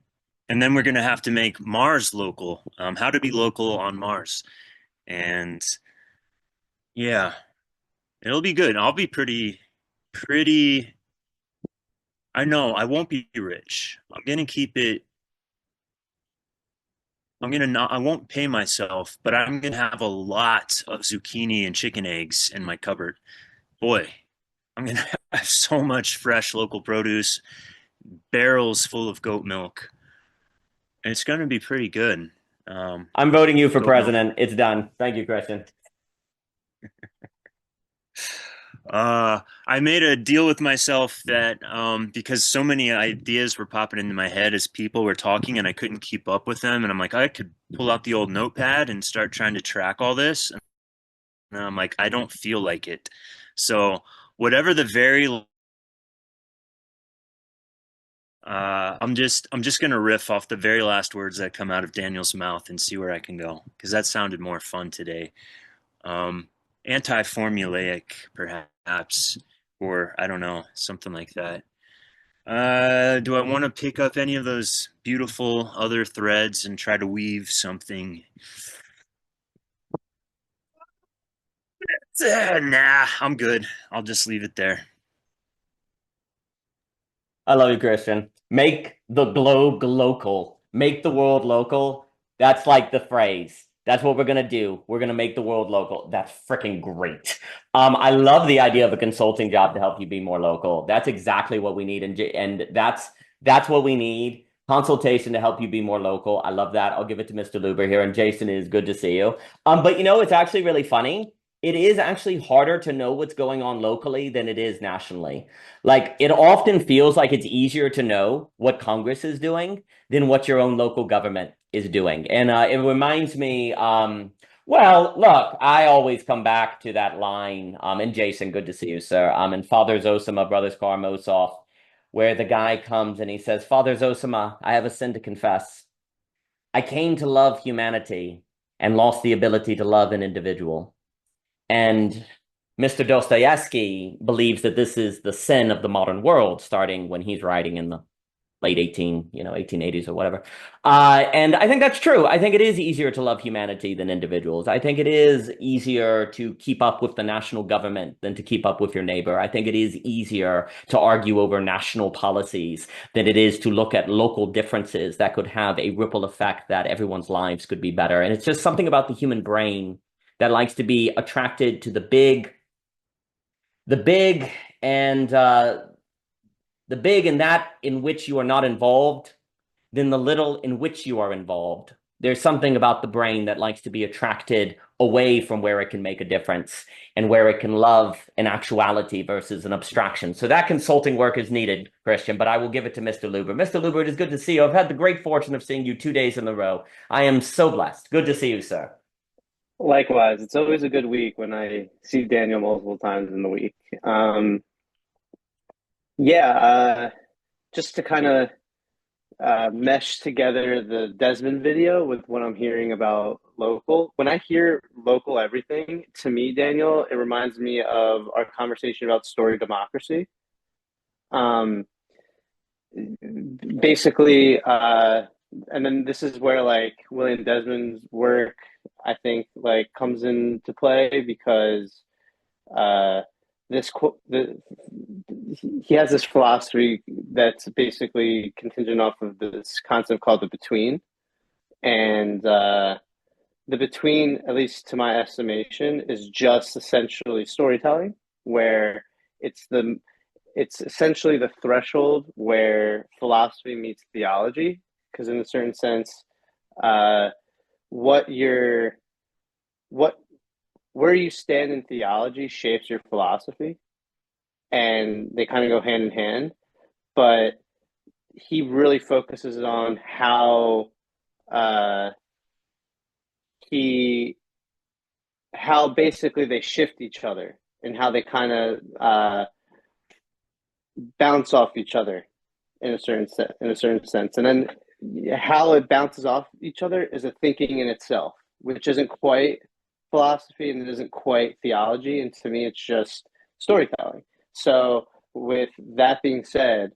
And then we're going to have to make Mars local, how to be local on Mars. And yeah, it'll be good. I'll be pretty, I know I won't be rich. I'm going to keep it. I won't pay myself, but I'm going to have a lot of zucchini and chicken eggs in my cupboard. Boy, I'm going to have so much fresh local produce, barrels full of goat milk. It's going to be pretty good.
I'm voting you for president. It's done. Thank you, Christian.
I made a deal with myself that because so many ideas were popping into my head as people were talking and I couldn't keep up with them. And I'm like, I could pull out the old notepad and start trying to track all this. And I'm like, I don't feel like it. So whatever the very I'm just gonna riff off the very last words that come out of Daniel's mouth and see where I can go, because that sounded more fun today. Anti-formulaic, perhaps, or I don't know, something like that. Do I want to pick up any of those beautiful other threads and try to weave something? Nah, I'm good. I'll just leave it there.
I love you, Christian. Make the globe local. Make the world local. That's like the phrase. That's what we're going to do. We're going to make the world local. That's freaking great. I love the idea of a consulting job to help you be more local. That's exactly what we need. And that's what we need. Consultation to help you be more local. I love that. I'll give it to Mr. Luber here. And Jason, it is good to see you. But it's actually really funny. It is actually harder to know what's going on locally than it is nationally. Like, it often feels like it's easier to know what Congress is doing than what your own local government is doing. And it reminds me, Well, look, I always come back to that line, and Jason, good to see you, sir. In Father Zosima, Brothers Karamazov, where the guy comes and he says, Father Zosima, I have a sin to confess. I came to love humanity and lost the ability to love an individual. And Mr. Dostoevsky believes that this is the sin of the modern world, starting when he's writing in the late 1880s or whatever. And I think that's true. I think it is easier to love humanity than individuals. I think it is easier to keep up with the national government than to keep up with your neighbor. I think it is easier to argue over national policies than it is to look at local differences that could have a ripple effect that everyone's lives could be better. And it's just something about the human brain that likes to be attracted to the big and the big in that in which you are not involved than the little in which you are involved. There's something about the brain that likes to be attracted away from where it can make a difference and where it can love an actuality versus an abstraction. So that consulting work is needed, Christian, but I will give it to Mr. Luber. Mr. Luber, it is good to see you. I've had the great fortune of seeing you 2 days in a row. I am so blessed. Good to see you, sir.
Likewise, it's always a good week when I see Daniel multiple times in the week. Just to kind of mesh together the Desmond video with what I'm hearing about local. When I hear local everything, to me, Daniel, it reminds me of our conversation about story democracy. Basically, and then this is where like William Desmond's work, I think, like comes into play because he has this philosophy that's basically contingent off of this concept called the between, and the between, at least to my estimation, is just essentially storytelling, where it's essentially the threshold where philosophy meets theology, because in a certain sense, where you stand in theology shapes your philosophy, and they kind of go hand in hand. But he really focuses on how basically they shift each other and how they kind of bounce off each other in a certain sense, and then how it bounces off each other is a thinking in itself, which isn't quite philosophy and it isn't quite theology, and to me it's just storytelling. So with that being said,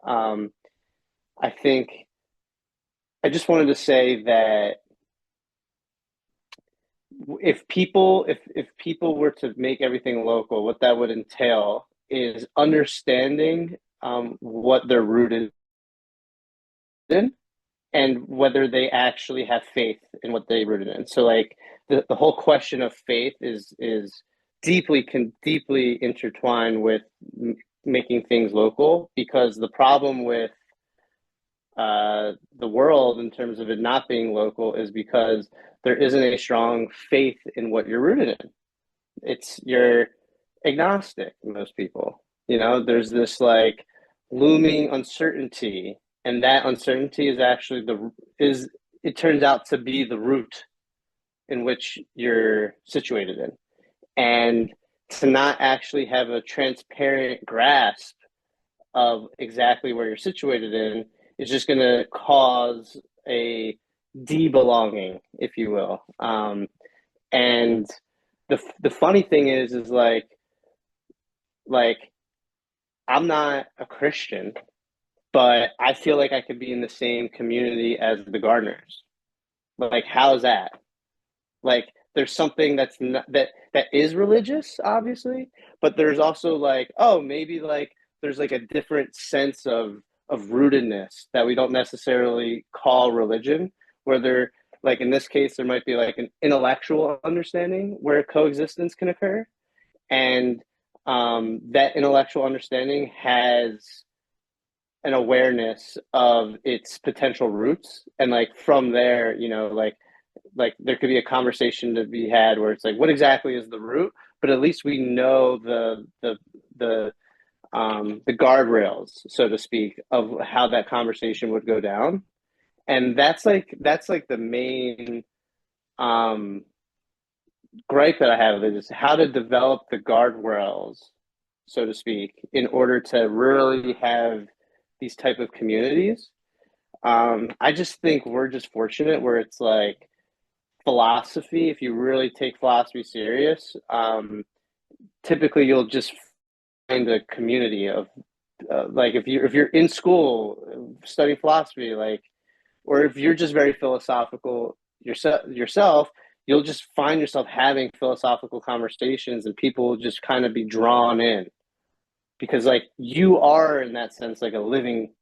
I think I just wanted to say that if people were to make everything local, what that would entail is understanding what they're rooted in and whether they actually have faith in what they rooted in. So like the whole question of faith is deeply intertwined with making things local, because the problem with the world in terms of it not being local is because there isn't a strong faith in what you're rooted in. You're agnostic, most people. There's this like looming uncertainty, and that uncertainty is actually it turns out to be the root in which you're situated in. And to not actually have a transparent grasp of exactly where you're situated in is just going to cause a de-belonging, if you will. And the funny thing is like I'm not a Christian, but I feel like I could be in the same community as the gardeners. Like, how's that? Like, there's something that's not, that is religious, obviously, but there's also like, oh, maybe like there's like a different sense of rootedness that we don't necessarily call religion, where there, like in this case, there might be like an intellectual understanding where coexistence can occur, and that intellectual understanding has an awareness of its potential roots, and like from there, like there could be a conversation to be had where it's like, what exactly is the root? But at least we know the guardrails, so to speak, of how that conversation would go down. And that's like the main gripe that I have is how to develop the guardrails, so to speak, in order to really have these type of communities. I just think we're just fortunate where it's like philosophy. If you really take philosophy serious, typically you'll just find a community of like if you're in school studying philosophy, like, or if you're just very philosophical yourself, you'll just find yourself having philosophical conversations, and people will just kind of be drawn in because like you are in that sense like a living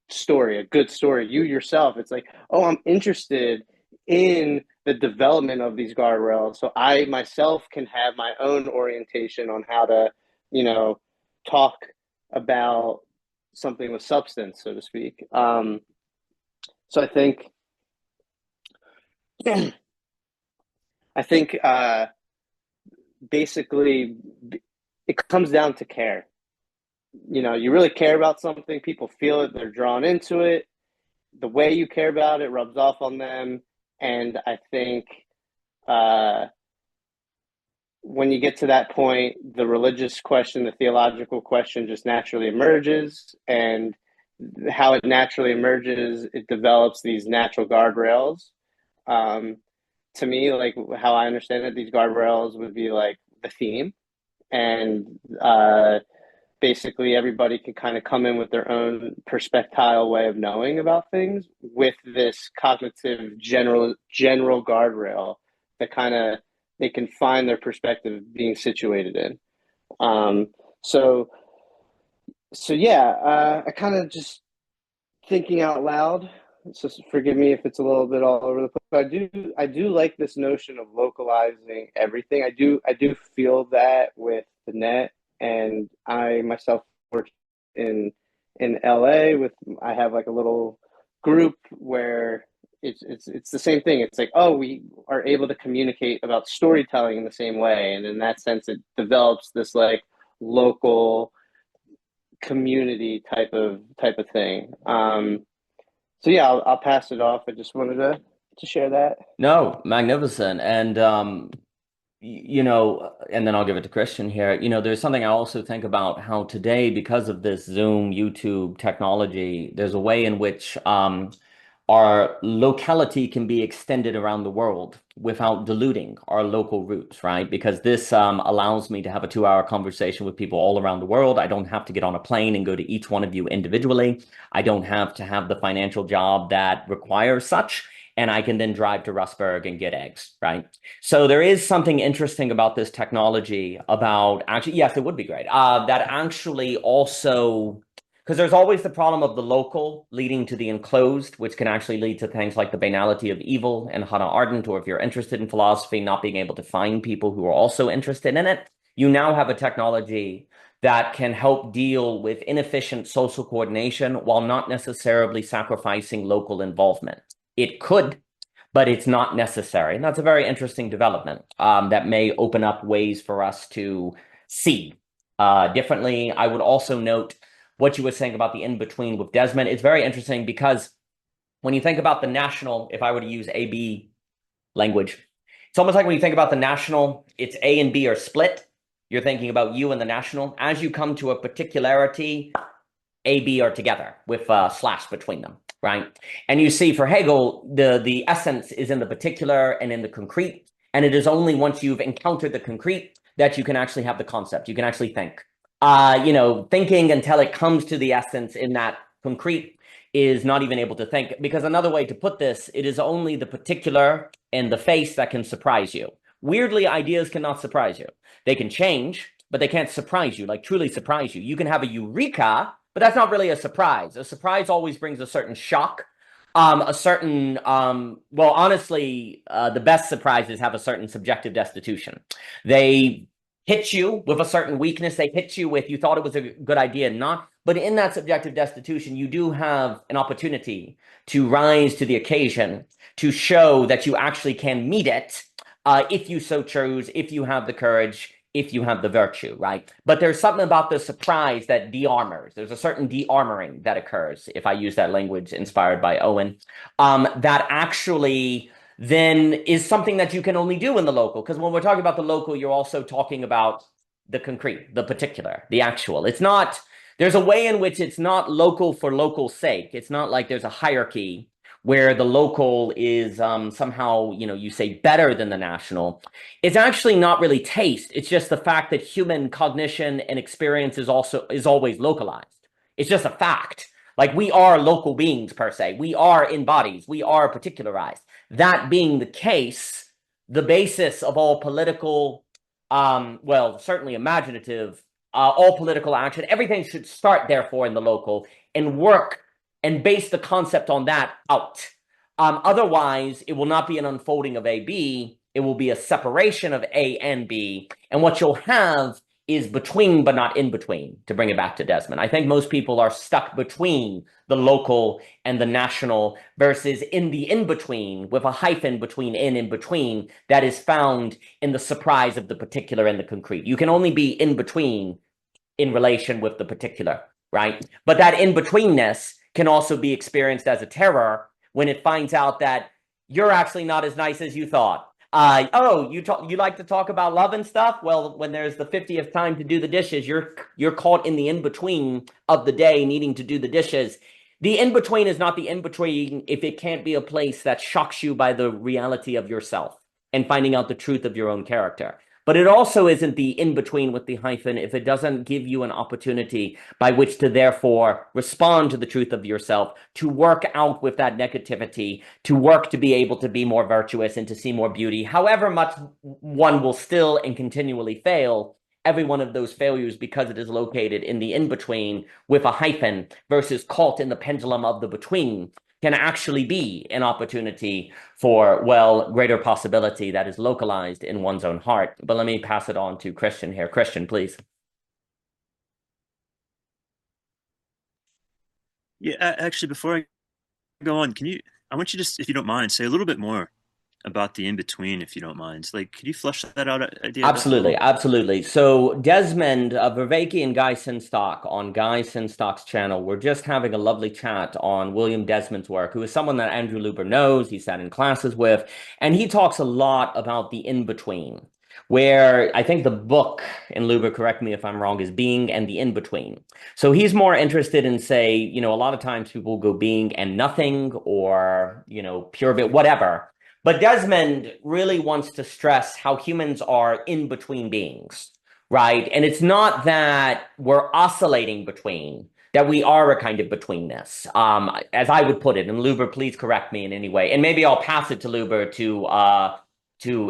story, a good story. You yourself, it's like, oh, I'm interested in the development of these guardrails, so I myself can have my own orientation on how to, you know, talk about something with substance, so to speak. So I think, I think basically it comes down to care. You know, you really care about something, people feel it, they're drawn into it. The way you care about it rubs off on them. And I think when you get to that point, the religious question, the theological question just naturally emerges. And how it naturally emerges, it develops these natural guardrails. To me, like how I understand it, these guardrails would be like the theme. And basically everybody can kind of come in with their own perspectile way of knowing about things with this cognitive general guardrail that kind of they can find their perspective being situated in. So yeah, I kind of just thinking out loud. So forgive me if it's a little bit all over the place. I do like this notion of localizing everything. I do feel that with the net, and I myself work in LA with. I have like a little group where it's the same thing. It's like, oh, we are able to communicate about storytelling in the same way, and in that sense, it develops this like local community type of thing. So yeah, I'll pass it off. I just wanted to share that.
No, magnificent. And you know, and then I'll give it to Christian here. You know, there's something I also think about how today, because of this Zoom, YouTube technology, there's a way in which our locality can be extended around the world without diluting our local roots, right? Because this allows me to have a 2-hour conversation with people all around the world. I don't have to get on a plane and go to each one of you individually. I don't have to have the financial job that requires such. And I can then drive to Rustburg and get eggs, right? So there is something interesting about this technology about actually, yes, it would be great. That actually also, because there's always the problem of the local leading to the enclosed, which can actually lead to things like the banality of evil and Hannah Arendt, or if you're interested in philosophy, not being able to find people who are also interested in it. You now have a technology that can help deal with inefficient social coordination while not necessarily sacrificing local involvement. It could, but it's not necessary. And that's a very interesting development that may open up ways for us to see differently. I would also note what you were saying about the in-between with Desmond. It's very interesting because when you think about the national, if I were to use A-B language, it's almost like when you think about the national, it's A and B are split. You're thinking about you and the national. As you come to a particularity, A, B are together with a slash between them, right? And you see for Hegel, the essence is in the particular and in the concrete. And it is only once you've encountered the concrete that you can actually have the concept. You can actually think. You know, thinking until it comes to the essence in that concrete is not even able to think. Because another way to put this, it is only the particular and the face that can surprise you. Weirdly, ideas cannot surprise you. They can change, but they can't surprise you, like truly surprise you. You can have a eureka, but that's not really a surprise. A surprise always brings a certain shock, a certain, well, honestly, the best surprises have a certain subjective destitution. They hit you with a certain weakness. They hit you with, you thought it was a good idea, not. But in that subjective destitution, you do have an opportunity to rise to the occasion, to show that you actually can meet it if you so choose, if you have the courage, if you have the virtue, right? But there's something about the surprise that de-armors. There's a certain de-armoring that occurs, if I use that language inspired by Owen, that actually then is something that you can only do in the local. Because when we're talking about the local, you're also talking about the concrete, the particular, the actual. It's not, there's a way in which it's not local for local's sake. It's not like there's a hierarchy where the local is somehow, you say better than the national. It's actually not really taste. It's just the fact that human cognition and experience is always localized. It's just a fact. Like, we are local beings per se. We are in bodies. We are particularized. That being the case, the basis of all political, well, certainly imaginative, all political action, everything should start, therefore, in the local and work and base the concept on that out. Otherwise, it will not be an unfolding of A-B. It will be a separation of A and B. And what you'll have is between, but not in between, to bring it back to Desmond. I think most people are stuck between the local and the national versus in the in-between, with a hyphen between in between, that is found in the surprise of the particular and the concrete. You can only be in between in relation with the particular, right? But that in-betweenness can also be experienced as a terror when it finds out that you're actually not as nice as you thought. You like to talk about love and stuff? Well, when there's the 50th time to do the dishes, you're caught in the in-between of the day needing to do the dishes. The in-between is not the in-between if it can't be a place that shocks you by the reality of yourself and finding out the truth of your own character. But it also isn't the in-between with the hyphen if it doesn't give you an opportunity by which to therefore respond to the truth of yourself, to work out with that negativity, to work to be able to be more virtuous and to see more beauty. However much one will still and continually fail, every one of those failures, because it is located in the in-between with a hyphen versus caught in the pendulum of the between, can actually be an opportunity for, well, greater possibility that is localized in one's own heart. But let me pass it on to Christian here. Christian, please.
Yeah, actually, before I go on, I want you to, if you don't mind, say a little bit more about the in-between, if you don't mind. Like, could you flesh that out idea a bit?
Absolutely. So Desmond, Vervaeke and Guy Sinstock on Guy Sinstock's channel, we're just having a lovely chat on William Desmond's work, who is someone that Andrew Luber knows, he sat in classes with, and he talks a lot about the in-between, where I think the book, and Luber, correct me if I'm wrong, is Being and the In-Between. So he's more interested in, say, a lot of times people go being and nothing, or, pure bit, whatever. But Desmond really wants to stress how humans are in between beings, right? And it's not that we're oscillating between, that we are a kind of betweenness, as I would put it. And Luber, please correct me in any way. And maybe I'll pass it to Luber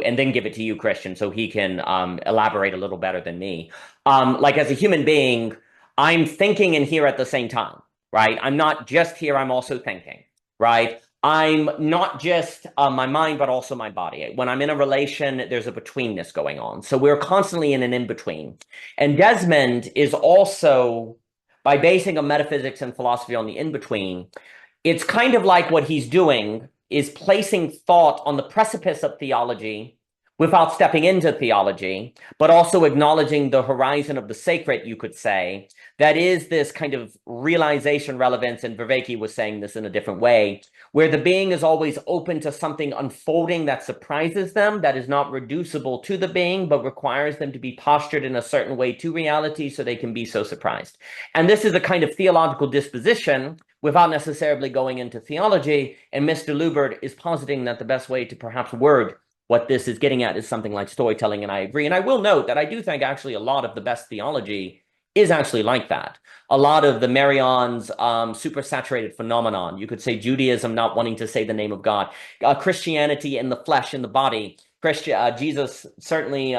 and then give it to you, Christian, so he can elaborate a little better than me. Like, as a human being, I'm thinking and here at the same time, right? I'm not just here, I'm also thinking, right? I'm not just my mind, but also my body. When I'm in a relation, there's a betweenness going on. So we're constantly in an in-between. And Desmond is also, by basing a metaphysics and philosophy on the in-between, it's kind of like what he's doing is placing thought on the precipice of theology without stepping into theology, but also acknowledging the horizon of the sacred, you could say. That is this kind of realization relevance, and Vervaeke was saying this in a different way, where the being is always open to something unfolding that surprises them, that is not reducible to the being, but requires them to be postured in a certain way to reality so they can be so surprised. And this is a kind of theological disposition without necessarily going into theology, and Mr. Lubert is positing that the best way to perhaps word what this is getting at is something like storytelling, and I agree. And I will note that I do think actually a lot of the best theology is actually like that. A lot of the Marion's supersaturated phenomenon, you could say Judaism not wanting to say the name of God, Christianity in the flesh, in the body, Jesus certainly,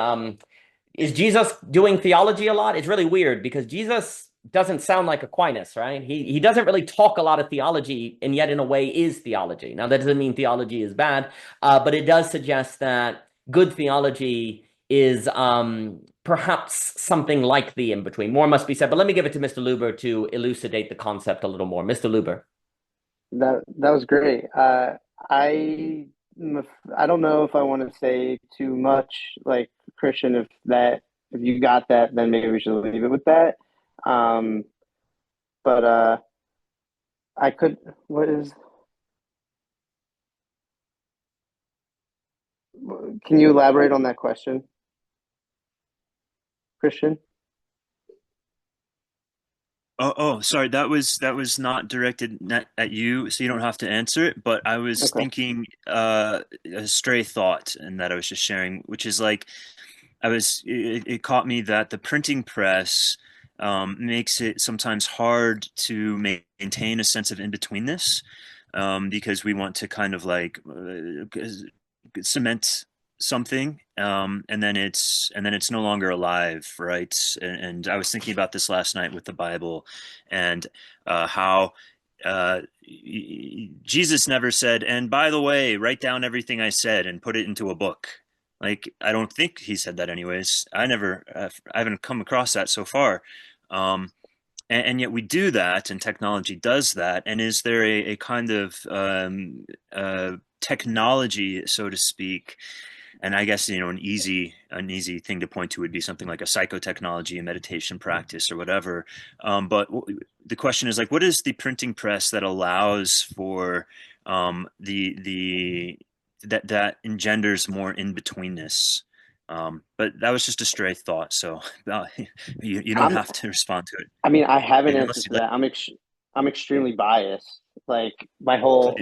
is Jesus doing theology a lot? It's really weird because Jesus doesn't sound like Aquinas, right? He doesn't really talk a lot of theology, and yet in a way is theology. Now, that doesn't mean theology is bad, but it does suggest that good theology is perhaps something like the in-between. More must be said, but let me give it to Mr. Luber to elucidate the concept a little more. Mr. Luber.
That was great. I don't know if I want to say too much, like Christian. If you got that, then maybe we should leave it with that. But I could. What is? Can you elaborate on that question, Christian?
Sorry. That was not directed at you, so you don't have to answer it. But I was
Okay.
thinking a stray thought, and that I was just sharing, which is like it caught me that the printing press makes it sometimes hard to maintain a sense of in-betweenness, because we want to kind of like cement something, and then it's no longer alive, right? And I was thinking about this last night with the Bible, and how Jesus never said, and by the way, write down everything I said and put it into a book. Like, I don't think he said that anyways. I haven't come across that so far. And yet we do that, and technology does that. And is there a kind of technology, so to speak? And I guess, an easy thing to point to would be something like a psychotechnology, a meditation practice, or whatever. But the question is, like, what is the printing press that allows for that engenders more in betweenness? But that was just a stray thought, so you don't
I'm,
have to respond to it.
I mean, I have an answer
Unless
to
you'd like.
that. I'm extremely biased. Like my whole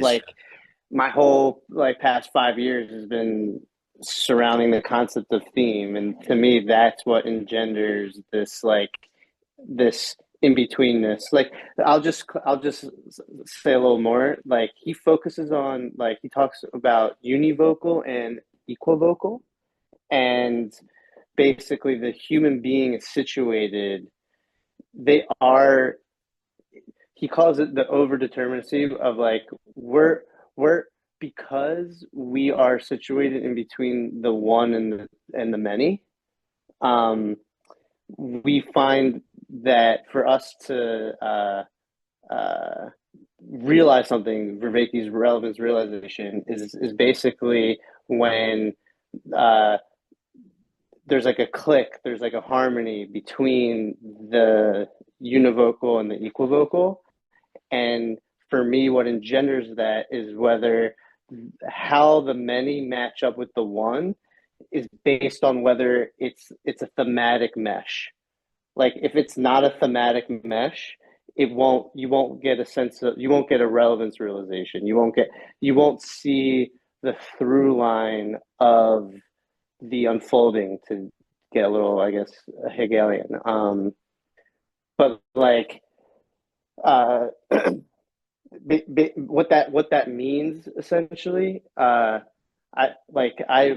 like past 5 years has been surrounding the concept of theme, and to me, that's what engenders this in betweenness. Like I'll just say a little more. Like he focuses on he talks about univocal and equivocal, and basically the human being is situated. They are he calls it the overdeterminacy of like we're because we are situated in between the one and the many. We find that for us to realize something, Vervaeke's relevance realization is basically when uh, there's like a click, there's like a harmony between the univocal and the equivocal. And for me, what engenders that is whether how the many match up with the one is based on whether it's a thematic mesh. Like if it's not a thematic mesh, you won't get a sense of, you won't get a relevance realization. You won't see the through line of the unfolding, to get a little, I guess, Hegelian. But like uh what that means essentially, I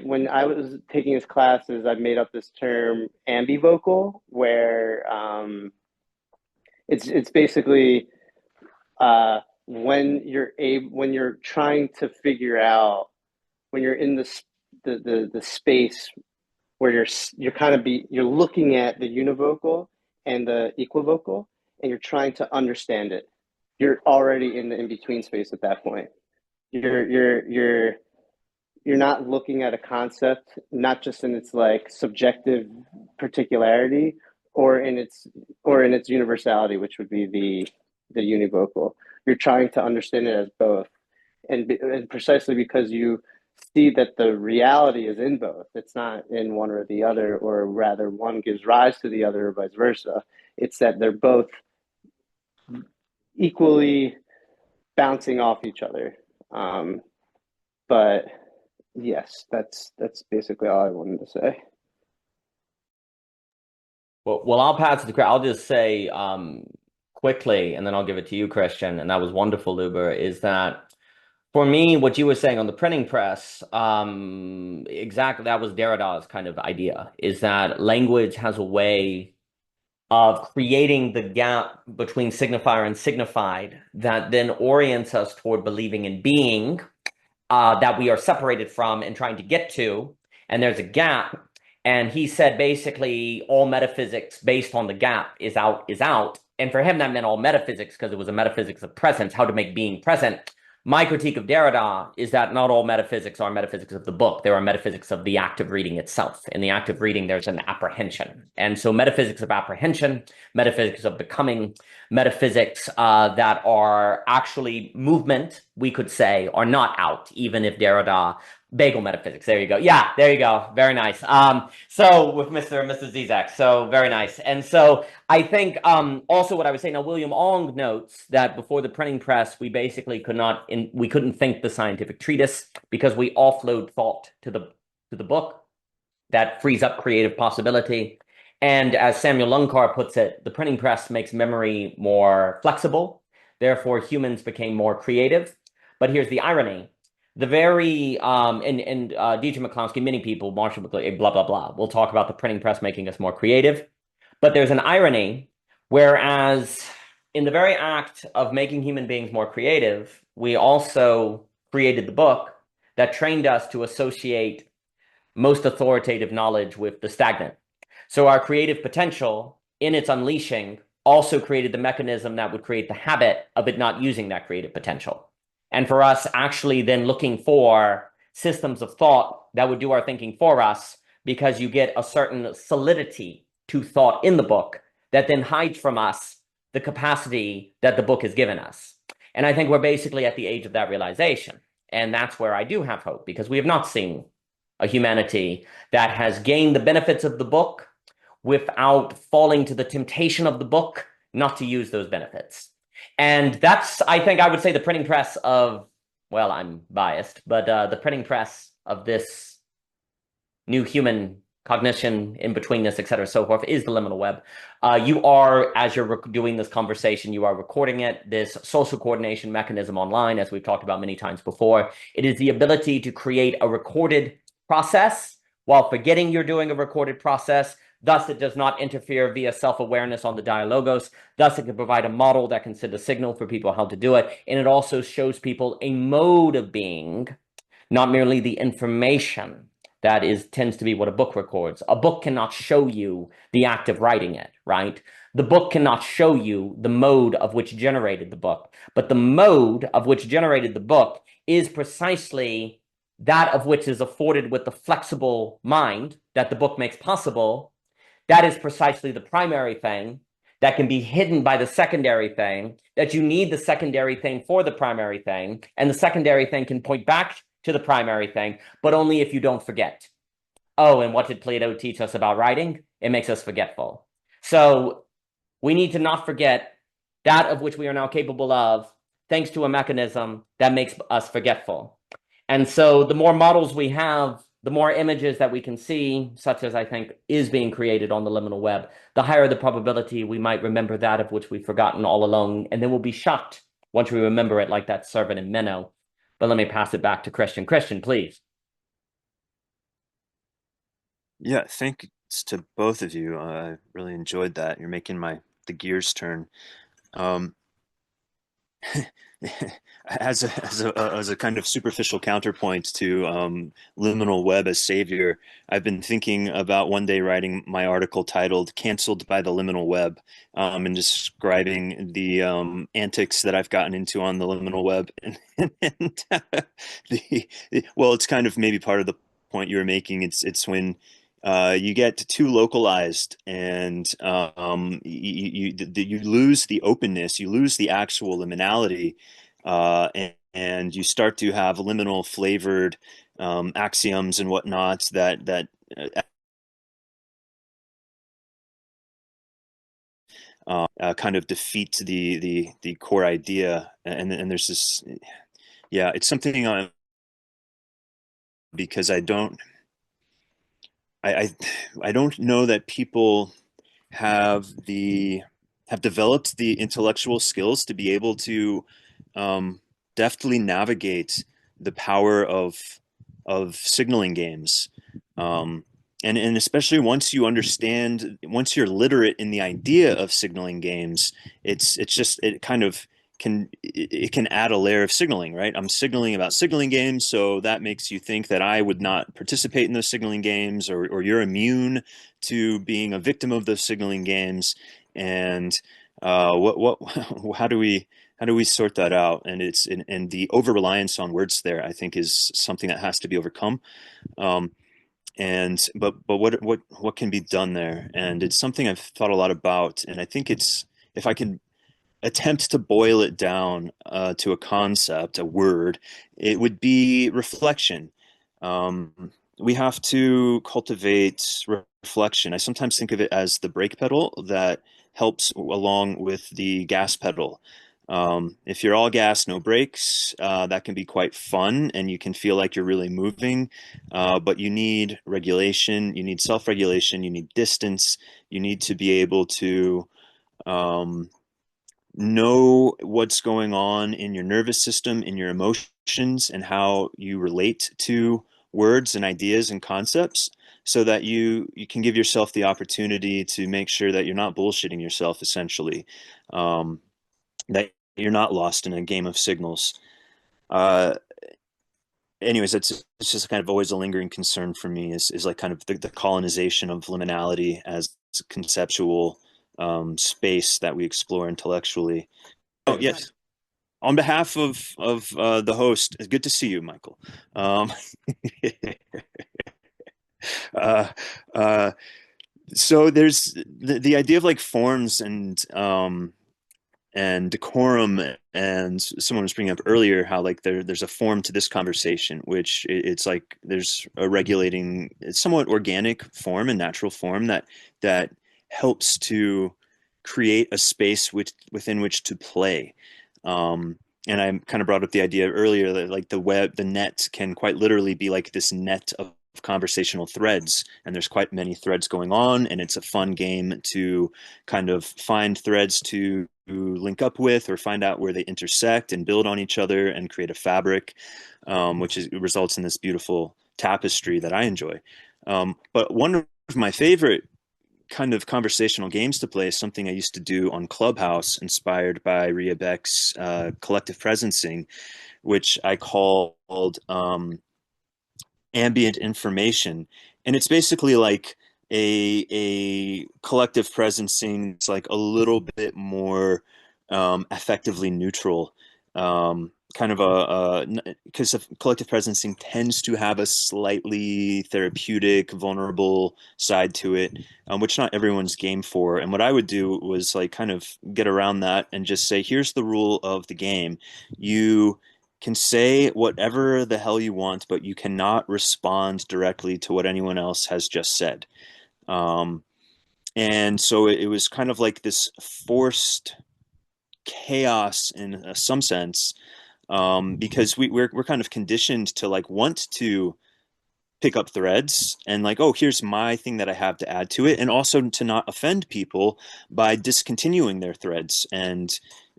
when I was taking his classes, I made up this term ambivocal, where it's basically when you're trying to figure out, when you're in the space where you're looking at the univocal and the equivocal, and you're trying to understand it. You're already in the in between space at that point. You're not looking at a concept not just in its like subjective particularity, or in its universality, which would be the univocal. You're trying to understand it as both, and precisely because you see that the reality is in both. It's not in one or the other, or rather one gives rise to the other, or vice versa. It's that they're both equally bouncing off each other. But yes, that's basically all I wanted to say.
Well, I'll pass it to Chris. I'll just say quickly, and then I'll give it to you, Christian. And that was wonderful, Luber, is that for me, what you were saying on the printing press, exactly, that was Derrida's kind of idea, is that language has a way of creating the gap between signifier and signified that then orients us toward believing in being that we are separated from and trying to get to. And there's a gap. And he said basically all metaphysics based on the gap is out, is out. And for him, that meant all metaphysics because it was a metaphysics of presence, how to make being present. My critique of Derrida is that not all metaphysics are metaphysics of the book. There are metaphysics of the act of reading itself. In the act of reading, there's an apprehension. And so metaphysics of apprehension, metaphysics of becoming, metaphysics that are actually movement, we could say, are not out, even if Derrida Bagel metaphysics. There you go. Yeah, there you go. Very nice. So with Mr. and Mrs. Zizek. So very nice. And so I think also what I was saying now, William Ong notes that before the printing press, we basically we couldn't think the scientific treatise because we offload thought to the book. That frees up creative possibility. And as Samuel Lunkar puts it, the printing press makes memory more flexible. Therefore, humans became more creative. But here's the irony. The very, D.J. McCloskey, many people, Marshall McLuhan, blah, blah, blah, will talk about the printing press making us more creative. But there's an irony, whereas in the very act of making human beings more creative, we also created the book that trained us to associate most authoritative knowledge with the stagnant. So our creative potential in its unleashing also created the mechanism that would create the habit of it not using that creative potential. And for us actually then looking for systems of thought that would do our thinking for us, because you get a certain solidity to thought in the book that then hides from us the capacity that the book has given us. And I think we're basically at the age of that realization. And that's where I do have hope, because we have not seen a humanity that has gained the benefits of the book without falling to the temptation of the book not to use those benefits. And that's, I think I would say, the printing press of, well, I'm biased, but the printing press of this new human cognition, in betweenness, et cetera, so forth, is the liminal web. You are, as you're doing this conversation, you are recording it, this social coordination mechanism online, as we've talked about many times before. It is the ability to create a recorded process while forgetting you're doing a recorded process. Thus, it does not interfere via self-awareness on the dialogos. Thus, it can provide a model that can send a signal for people how to do it. And it also shows people a mode of being, not merely the information that tends to be what a book records. A book cannot show you the act of writing it, right? The book cannot show you the mode of which generated the book. But the mode of which generated the book is precisely that of which is afforded with the flexible mind that the book makes possible. That is precisely the primary thing that can be hidden by the secondary thing, that you need the secondary thing for the primary thing, and the secondary thing can point back to the primary thing, but only if you don't forget. Oh, and what did Plato teach us about writing? It makes us forgetful. So we need to not forget that of which we are now capable of, thanks to a mechanism that makes us forgetful. And so the more models we have, the more images that we can see, such as I think is being created on the liminal web, the higher the probability we might remember that of which we've forgotten all along, and then we'll be shocked once we remember it, like that servant in Menno. But let me pass it back to Christian. Christian, please.
Yeah, thanks to both of you. I really enjoyed that. You're making the gears turn. As a kind of superficial counterpoint to liminal web as savior, I've been thinking about one day writing my article titled "Canceled by the Liminal Web," and describing the antics that I've gotten into on the liminal web. And well, it's kind of maybe part of the point you were making. It's when you get too localized, and you lose the openness, you lose the actual liminality, and you start to have liminal flavored axioms and whatnot that kind of defeat the core idea. And there's this, yeah, it's something because I don't know that people have developed the intellectual skills to be able to deftly navigate the power of signaling games, and especially once you're literate in the idea of signaling games, it can add a layer of signaling, right? I'm signaling about signaling games, so that makes you think that I would not participate in those signaling games, or you're immune to being a victim of those signaling games. And how do we sort that out? And and the over reliance on words there, I think, is something that has to be overcome. But what can be done there? And it's something I've thought a lot about, and I think if I can attempt to boil it down to a concept, a word, it would be reflection. We have to cultivate reflection. I sometimes think of it as the brake pedal that helps along with the gas pedal. If you're all gas, no brakes, that can be quite fun and you can feel like you're really moving. But you need regulation, you need self-regulation, you need distance, you need to be able to um, know what's going on in your nervous system, in your emotions, and how you relate to words and ideas and concepts, so that you can give yourself the opportunity to make sure that you're not bullshitting yourself, essentially, that you're not lost in a game of signals. Uh, Anyways, it's just kind of always a lingering concern for me is like kind of the colonization of liminality as a conceptual space that we explore intellectually. Oh, yes. On behalf of the host, it's good to see you, Michael. Um, uh, uh, so there's the idea of like forms and decorum, and someone was bringing up earlier how like there's a form to this conversation, which it's like there's a regulating, it's somewhat organic form and natural form that helps to create a space within which to play. And I kind of brought up the idea earlier that like the net can quite literally be like this net of conversational threads, and there's quite many threads going on, and it's a fun game to kind of find threads to link up with or find out where they intersect and build on each other and create a fabric, which results in this beautiful tapestry that I enjoy. But one of my favorite kind of conversational games to play is something I used to do on Clubhouse, inspired by Ria Beck's collective presencing, which I called ambient information. And it's basically like a collective presencing. It's like a little bit more effectively neutral. Kind of because collective presencing tends to have a slightly therapeutic, vulnerable side to it, which not everyone's game for. And what I would do was like kind of get around that and just say, here's the rule of the game. You can say whatever the hell you want, but you cannot respond directly to what anyone else has just said. Um, and so it was kind of like this forced chaos in some sense, because we're kind of conditioned to like want to pick up threads and like, oh, here's my thing that I have to add to it, and also to not offend people by discontinuing their threads and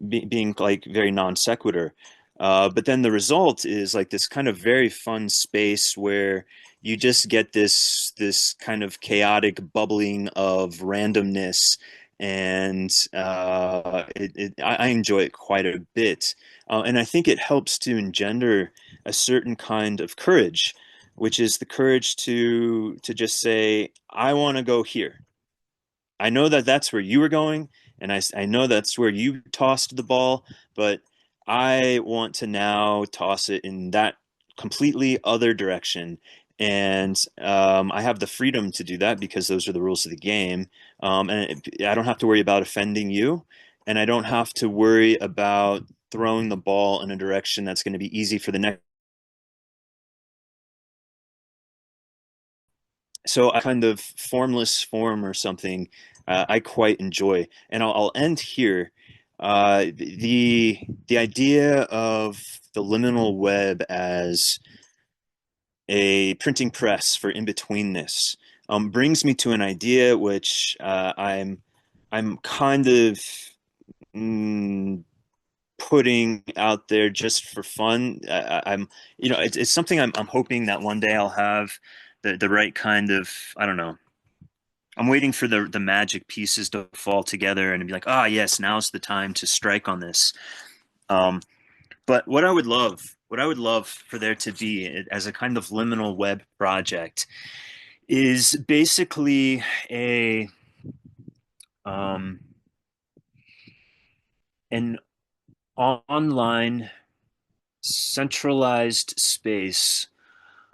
being like very non sequitur. But then the result is like this kind of very fun space where you just get this kind of chaotic bubbling of randomness, and I enjoy it quite a bit, and I think it helps to engender a certain kind of courage, which is the courage to just say, I want to go here. I know that that's where you were going, and I know that's where you tossed the ball, but I want to now toss it in that completely other direction. And I have the freedom to do that because those are the rules of the game. I don't have to worry about offending you, and I don't have to worry about throwing the ball in a direction that's going to be easy for the next. So a kind of formless form or something, I quite enjoy. And I'll end here. The idea of the liminal web as a printing press for in-betweenness brings me to an idea which I'm kind of mm, putting out there just for fun. I'm, it's something I'm hoping that one day I'll have the right kind of, I don't know. I'm waiting for the magic pieces to fall together and be like, ah, yes, now's the time to strike on this. Um, but what I would love for there to be as a kind of liminal web project is basically a um, an online centralized space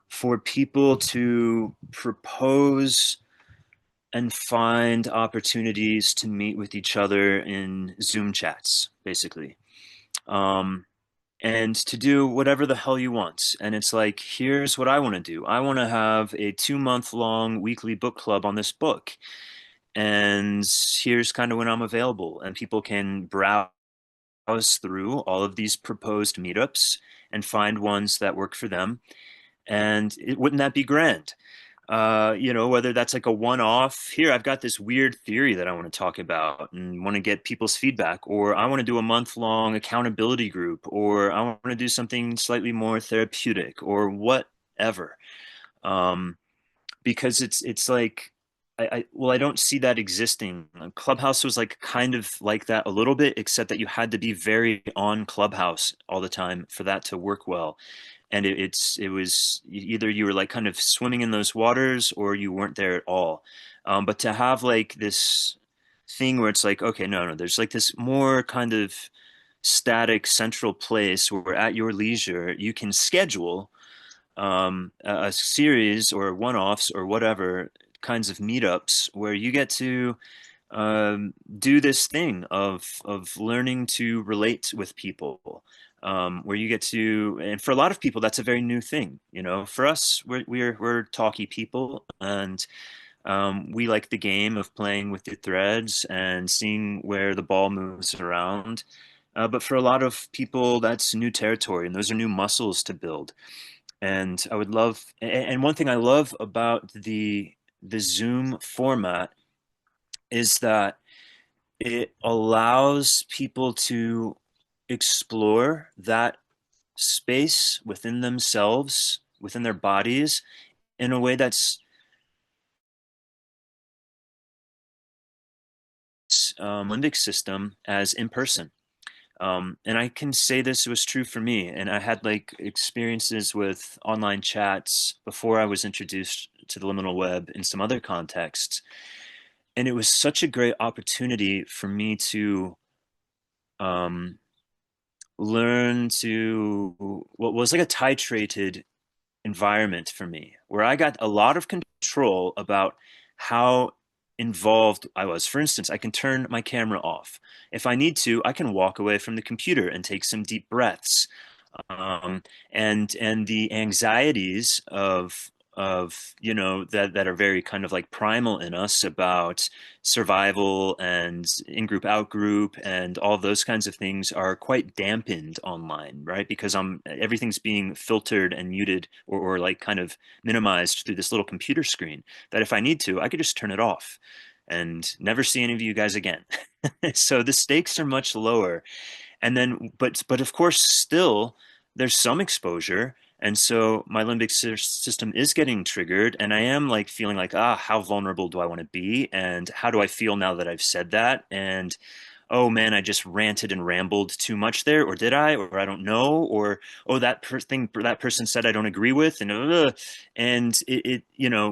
for people to propose and find opportunities to meet with each other in Zoom chats, basically. Um, and to do whatever the hell you want. And it's like, here's what I want to do. I want to have a 2-month long weekly book club on this book. And here's kind of when I'm available. And people can browse through all of these proposed meetups and find ones that work for them. And wouldn't that be grand? Whether that's like a one-off, here, I've got this weird theory that I want to talk about and want to get people's feedback, or I want to do a month-long accountability group, or I want to do something slightly more therapeutic, or whatever. Because it's like, I don't see that existing. Clubhouse was like kind of like that a little bit, except that you had to be very on Clubhouse all the time for that to work well. And it was either you were like kind of swimming in those waters or you weren't there at all. But to have like this thing where it's like, okay, no, there's like this more kind of static central place where at your leisure you can schedule a series or one-offs or whatever kinds of meetups where you get to do this thing of learning to relate with people, where you get to, and for a lot of people that's a very new thing. For us, we're talky people, and we like the game of playing with the threads and seeing where the ball moves around. But for a lot of people, that's new territory, and those are new muscles to build. And I would love, and one thing I love about the Zoom format is that it allows people to explore that space within themselves, within their bodies, in a way that's limbic system as in person. And I can say this was true for me. And I had like experiences with online chats before I was introduced to the liminal web in some other contexts. And it was such a great opportunity for me to learn to what was like a titrated environment for me, where I got a lot of control about how involved I was. For instance, I can turn my camera off. If I need to, I can walk away from the computer and take some deep breaths. And the anxieties of that are very kind of like primal in us about survival and in-group out-group and all those kinds of things are quite dampened online, right? Because everything's being filtered and muted or like kind of minimized through this little computer screen, that if I need to, I could just turn it off and never see any of you guys again. So the stakes are much lower. And then, but of course, still there's some exposure. And so my limbic system is getting triggered, and I am like feeling like, how vulnerable do I want to be? And how do I feel now that I've said that? And oh man, I just ranted and rambled too much there, or did I? Or I don't know, or oh, that thing that person said I don't agree with, and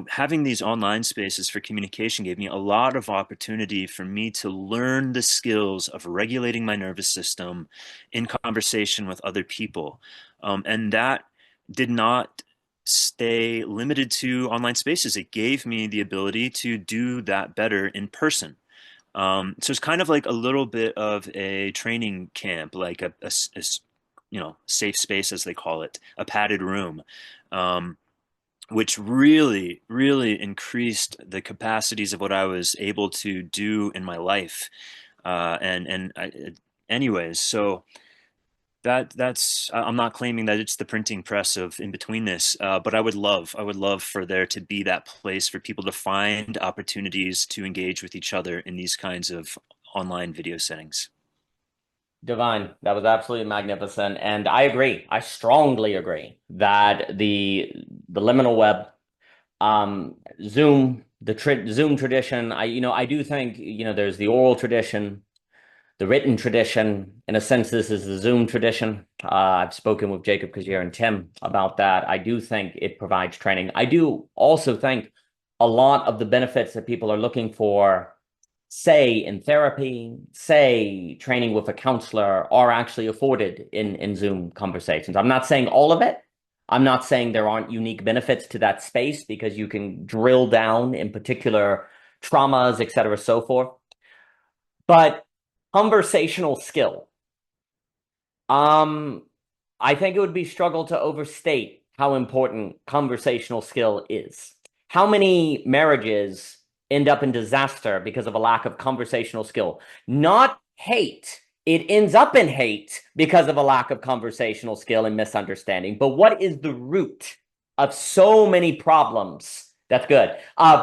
having these online spaces for communication gave me a lot of opportunity for me to learn the skills of regulating my nervous system in conversation with other people, and that did not stay limited to online spaces. It gave me the ability to do that better in person. So it's kind of like a little bit of a training camp, like a safe space, as they call it, a padded room, which really, really increased the capacities of what I was able to do in my life. Anyways, so that's I'm not claiming that it's the printing press of in between this, but I would love for there to be that place for people to find opportunities to engage with each other in these kinds of online video settings.
Divine. That was absolutely magnificent. And I agree. I strongly agree that the liminal web, Zoom, Zoom tradition, I do think, there's the oral tradition, the written tradition. In a sense, this is the Zoom tradition. I've spoken with Jacob, Kishere, and Tim about that. I do think it provides training. I do also think a lot of the benefits that people are looking for, say in therapy, say training with a counselor, are actually afforded in Zoom conversations. I'm not saying all of it. I'm not saying there aren't unique benefits to that space, because you can drill down in particular traumas, et cetera, so forth. But conversational skill. I think it would be struggle to overstate how important conversational skill is. How many marriages end up in disaster because of a lack of conversational skill? Not hate. It ends up in hate because of a lack of conversational skill and misunderstanding. But what is the root of so many problems? That's good.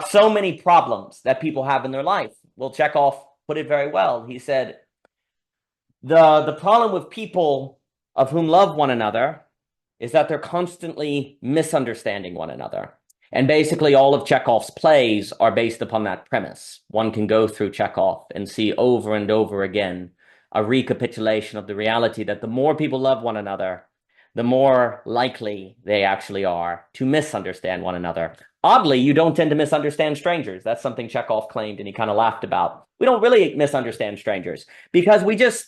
So many problems that people have in their life. Well, Chekhov put it very well. He said, the problem with people of whom love one another is that they're constantly misunderstanding one another. And basically all of Chekhov's plays are based upon that premise. One can go through Chekhov and see over and over again a recapitulation of the reality that the more people love one another, the more likely they actually are to misunderstand one another. Oddly, you don't tend to misunderstand strangers. That's something Chekhov claimed and he kind of laughed about. We don't really misunderstand strangers because we just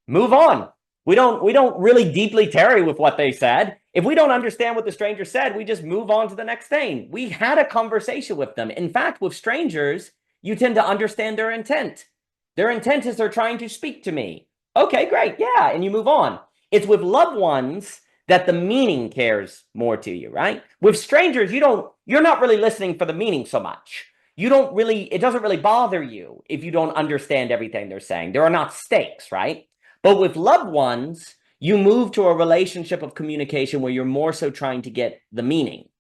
move on. We don't really deeply tarry with what they said. If we don't understand what the stranger said, we just move on to the next thing. We had a conversation with them. In fact, with strangers, you tend to understand their intent. Their intent is they're trying to speak to me. Okay, great. Yeah. And you move on. It's with loved ones that the meaning cares more to you, right? With strangers, you're not really listening for the meaning so much. It doesn't really bother you if you don't understand everything they're saying. There are not stakes, right? But with loved ones, you move to a relationship of communication where you're more so trying to get the meaning.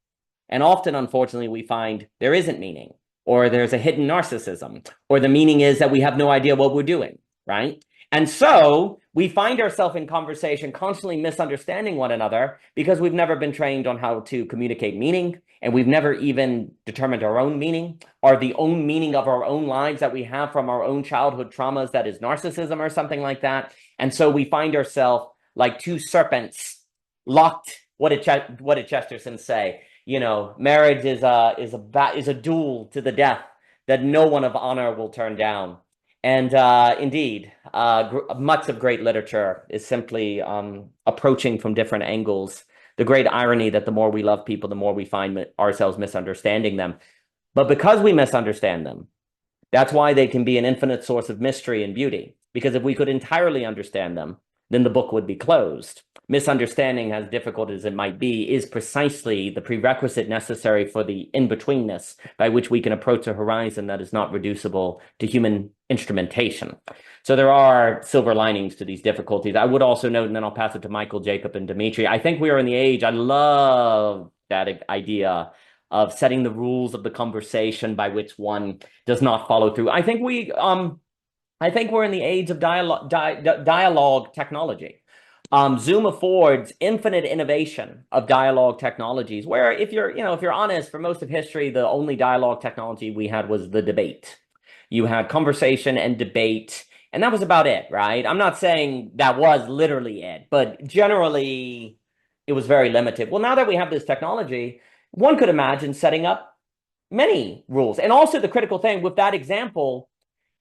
And often, unfortunately, we find there isn't meaning, or there's a hidden narcissism, or the meaning is that we have no idea what we're doing, right? And so we find ourselves in conversation constantly misunderstanding one another because we've never been trained on how to communicate meaning, and we've never even determined our own meaning or the own meaning of our own lives that we have from our own childhood traumas, that is narcissism or something like that. And so we find ourselves like two serpents locked. What did Chesterton say? Marriage is a duel to the death that no one of honor will turn down. And indeed, much of great literature is simply approaching from different angles. The great irony that the more we love people, the more we find ourselves misunderstanding them. But because we misunderstand them, that's why they can be an infinite source of mystery and beauty. Because if we could entirely understand them, then the book would be closed. Misunderstanding, as difficult as it might be, is precisely the prerequisite necessary for the in-betweenness by which we can approach a horizon that is not reducible to human instrumentation. So there are silver linings to these difficulties. I would also note, and then I'll pass it to Michael, Jacob, and Dimitri, I think we are in the age, I love that idea of setting the rules of the conversation by which one does not follow through. I think we're in the age of dialogue technology. Zoom affords infinite innovation of dialogue technologies, where if you're honest, for most of history, the only dialogue technology we had was the debate. You had conversation and debate, and that was about it, right? I'm not saying that was literally it, but generally it was very limited. Well, now that we have this technology, one could imagine setting up many rules. And also the critical thing with that example,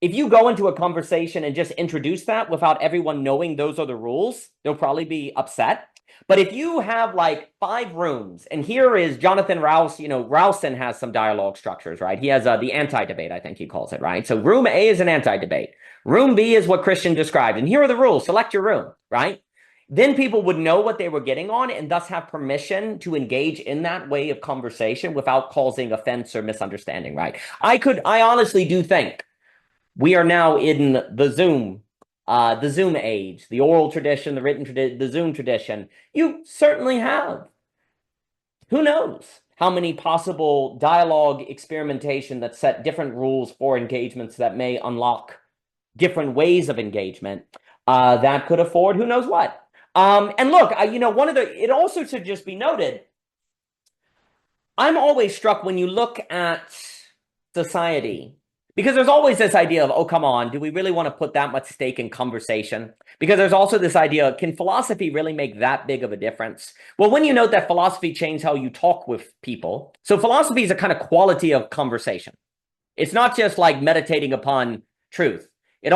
if you go into a conversation and just introduce that without everyone knowing those are the rules, they'll probably be upset. But if you have like 5 rooms, and here is Jonathan Rouse, Rowson has some dialogue structures, right? He has the anti-debate, I think he calls it, right? So room A is an anti-debate. Room B is what Christian described. And here are the rules. Select your room, right? Then people would know what they were getting on and thus have permission to engage in that way of conversation without causing offense or misunderstanding, right? I honestly do think we are now in the Zoom age, the oral tradition, the written tradition, the Zoom tradition. You certainly have. Who knows how many possible dialogue experimentation that set different rules for engagements that may unlock different ways of engagement that could afford who knows what. And look, it also should just be noted, I'm always struck when you look at society, because there's always this idea of, oh, come on, do we really want to put that much stake in conversation? Because there's also this idea, can philosophy really make that big of a difference? Well, when you note that philosophy changes how you talk with people, so philosophy is a kind of quality of conversation. It's not just like meditating upon truth. It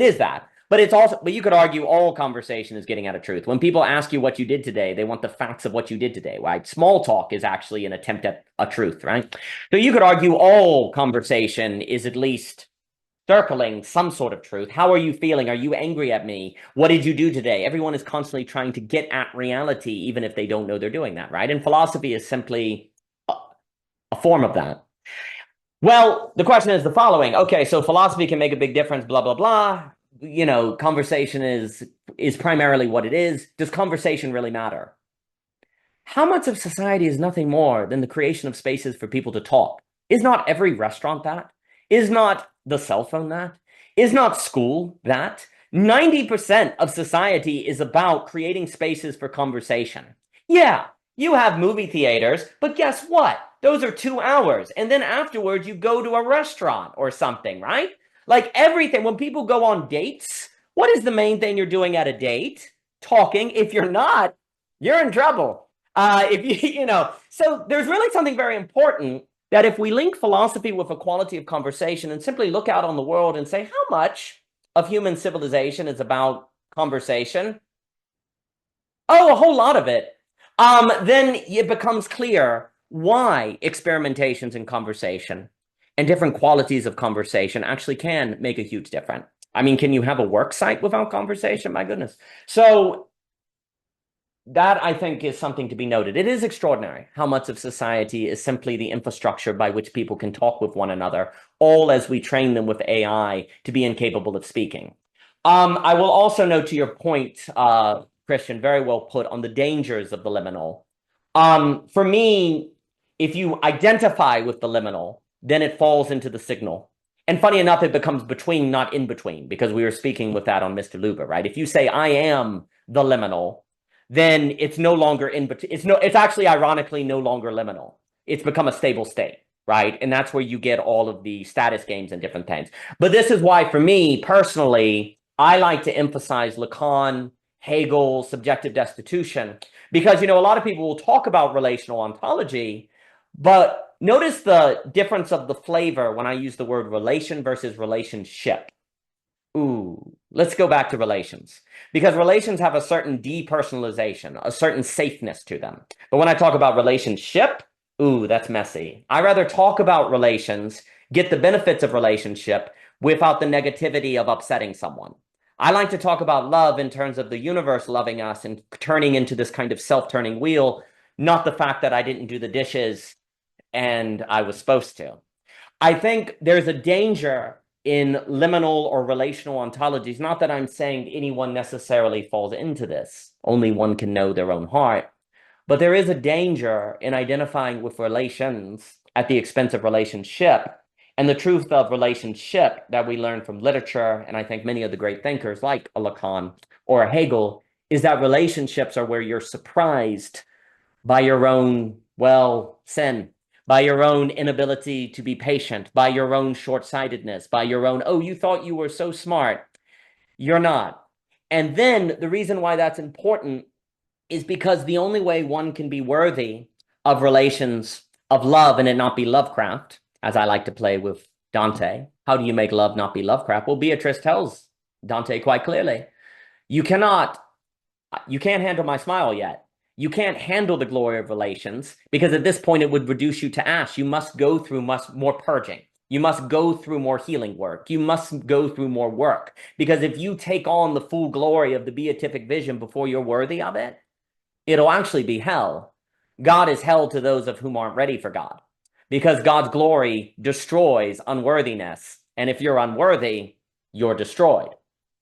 is that. But you could argue all conversation is getting at a truth. When people ask you what you did today, they want the facts of what you did today, right? Small talk is actually an attempt at a truth, right? So you could argue all conversation is at least circling some sort of truth. How are you feeling? Are you angry at me? What did you do today? Everyone is constantly trying to get at reality, even if they don't know they're doing that, right? And philosophy is simply a form of that. Well, the question is the following. Okay, so philosophy can make a big difference, blah, blah, blah. You know, conversation is primarily what it is. Does conversation really matter? How much of society is nothing more than the creation of spaces for people to talk? Is not every restaurant that? Is not the cell phone that? Is not school that? 90% of society is about creating spaces for conversation. Yeah, you have movie theaters, but guess what? Those are 2 hours. And then afterwards, you go to a restaurant or something, right? Like everything, when people go on dates, what is the main thing you're doing at a date? Talking. If you're not, you're in trouble. If you know, so there's really something very important that if we link philosophy with a quality of conversation and simply look out on the world and say, how much of human civilization is about conversation? Oh, a whole lot of it. Then it becomes clear why experimentations in conversation and different qualities of conversation actually can make a huge difference. I mean, can you have a work site without conversation? My goodness. So that, I think, is something to be noted. It is extraordinary how much of society is simply the infrastructure by which people can talk with one another, all as we train them with AI to be incapable of speaking. I will also note to your point, Christian, very well put, on the dangers of the liminal. For me, if you identify with the liminal, then it falls into the signal. And funny enough, it becomes between, not in between, because we were speaking with that on Mr. Luba, right? If you say, I am the liminal, then it's no longer in between. It's actually ironically no longer liminal. It's become a stable state, right? And that's where you get all of the status games and different things. But this is why, for me personally, I like to emphasize Lacan, Hegel, subjective destitution, because, you know, a lot of people will talk about relational ontology, but notice the difference of the flavor when I use the word relation versus relationship. Ooh, let's go back to relations, because relations have a certain depersonalization, a certain safeness to them. But when I talk about relationship, ooh, that's messy. I rather talk about relations, get the benefits of relationship without the negativity of upsetting someone. I like to talk about love in terms of the universe loving us and turning into this kind of self-turning wheel, not the fact that I didn't do the dishes and I was supposed to. I think there's a danger in liminal or relational ontologies. Not that I'm saying anyone necessarily falls into this. Only one can know their own heart. But there is a danger in identifying with relations at the expense of relationship. And the truth of relationship that we learn from literature, and I think many of the great thinkers like a Lacan or a Hegel, is that relationships are where you're surprised by your own, well, sin, by your own inability to be patient, by your own short-sightedness, by your own, oh, you thought you were so smart. You're not. And then the reason why that's important is because the only way one can be worthy of relations of love and it not be Lovecraft, as I like to play with Dante. How do you make love not be Lovecraft? Well, Beatrice tells Dante quite clearly, you can't handle my smile yet. You can't handle the glory of relations, because at this point it would reduce you to ash. You must go through more purging. You must go through more healing work. You must go through more work, because if you take on the full glory of the beatific vision before you're worthy of it, it'll actually be hell. God is hell to those of whom aren't ready for God, because God's glory destroys unworthiness. And if you're unworthy, you're destroyed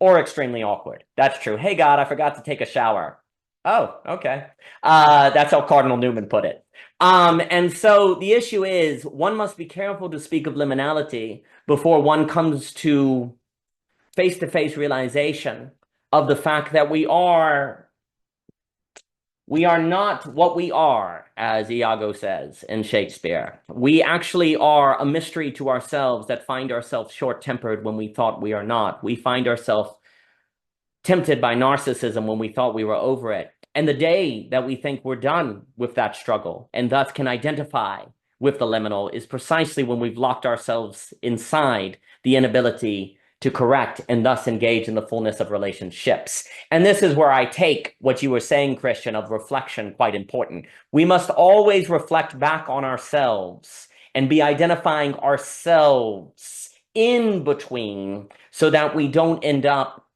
or extremely awkward. That's true. Hey, God, I forgot to take a shower. Oh, okay. That's how Cardinal Newman put it. And so the issue is one must be careful to speak of liminality before one comes to face-to-face realization of the fact that we are not what we are, as Iago says in Shakespeare. We actually are a mystery to ourselves that find ourselves short-tempered when we thought we are not. We find ourselves tempted by narcissism when we thought we were over it. And the day that we think we're done with that struggle and thus can identify with the liminal is precisely when we've locked ourselves inside the inability to correct and thus engage in the fullness of relationships. And this is where I take what you were saying, Christian, of reflection quite important. We must always reflect back on ourselves and be identifying ourselves in between so that we don't end up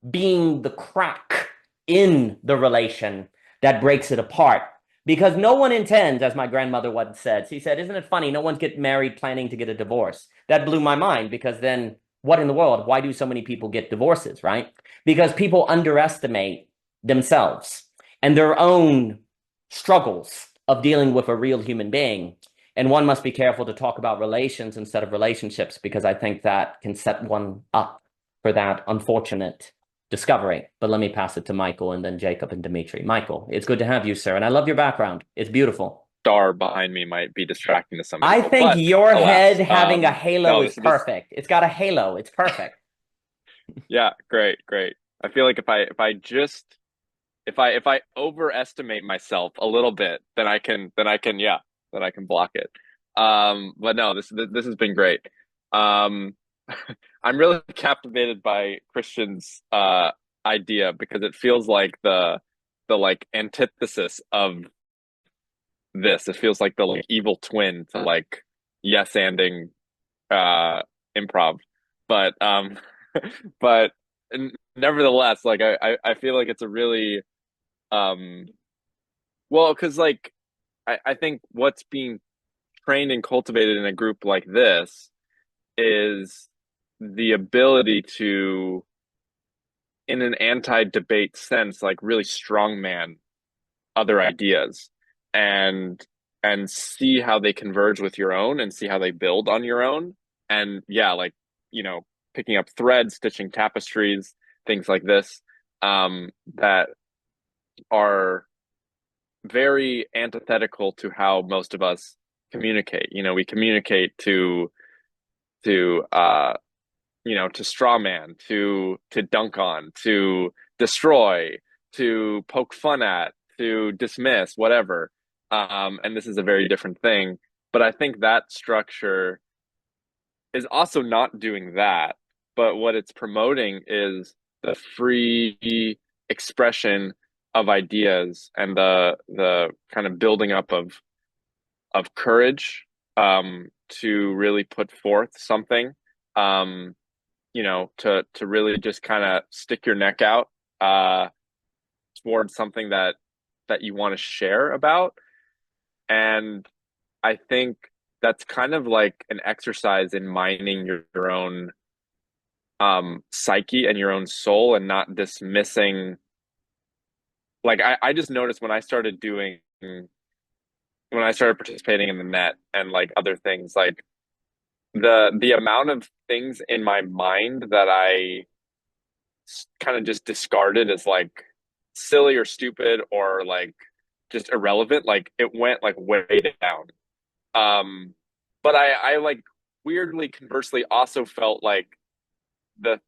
being the crack in the relation that breaks it apart. Because no one intends, as my grandmother once said, she said, isn't it funny? No one's getting married planning to get a divorce. That blew my mind, because then what in the world? Why do so many people get divorces, right? Because people underestimate themselves and their own struggles of dealing with a real human being. And one must be careful to talk about relations instead of relationships, because I think that can set one up for that unfortunate discovery. But let me pass it to Michael and then Jacob and Dimitri. Michael, it's good to have you, sir. And I love your background. It's beautiful.
Star behind me might be distracting to some
I
people,
think
but
your
alas,
head having a halo
no,
is perfect. It's got a halo. It's perfect.
yeah, great. I feel like if I overestimate myself a little bit, then I can block it. But no, this has been great. Um, I'm really captivated by Christian's idea, because it feels like the like antithesis of this. It feels like the like evil twin to like yes-anding improv. But but nevertheless, like I feel like it's a really well, because like I think what's being trained and cultivated in a group like this is the ability to, in an anti-debate sense, like really strongman other ideas and see how they converge with your own and see how they build on your own. And yeah, like, picking up threads, stitching tapestries, things like this, that are very antithetical to how most of us communicate. We communicate to straw man, to dunk on, to destroy, to poke fun at, to dismiss, whatever. And this is a very different thing. But I think that structure is also not doing that. But what it's promoting is the free expression of ideas and the kind of building up of courage, to really put forth something, to really just kind of stick your neck out towards something that you want to share about. And I think that's kind of like an exercise in mining your own psyche and your own soul, and not dismissing. Like I just noticed when I started participating in the net and like other things, like the amount of things in my mind that I kind of just discarded as like silly or stupid or like just irrelevant, like it went like way down. But I like weirdly conversely also felt like the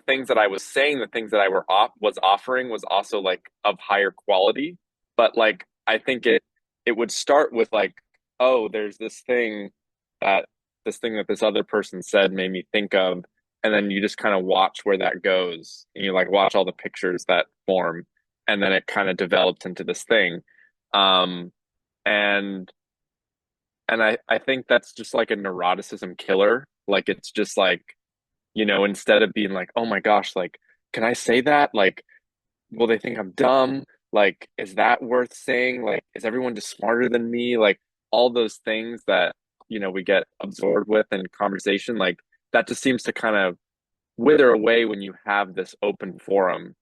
things that I was saying, the things that I was offering was also like of higher quality. But like I think it would start with like, oh, there's that this thing that this other person said made me think of, and then you just kind of watch where that goes, and you like watch all the pictures that form, and then it kind of develops into this thing. And I think that's just like a neuroticism killer. Like it's just like, instead of being like, oh my gosh, like, can I say that? Like, will they think I'm dumb? Like, is that worth saying? Like, is everyone just smarter than me? Like, all those things that, we get absorbed with in conversation, like, that just seems to kind of wither away when you have this open forum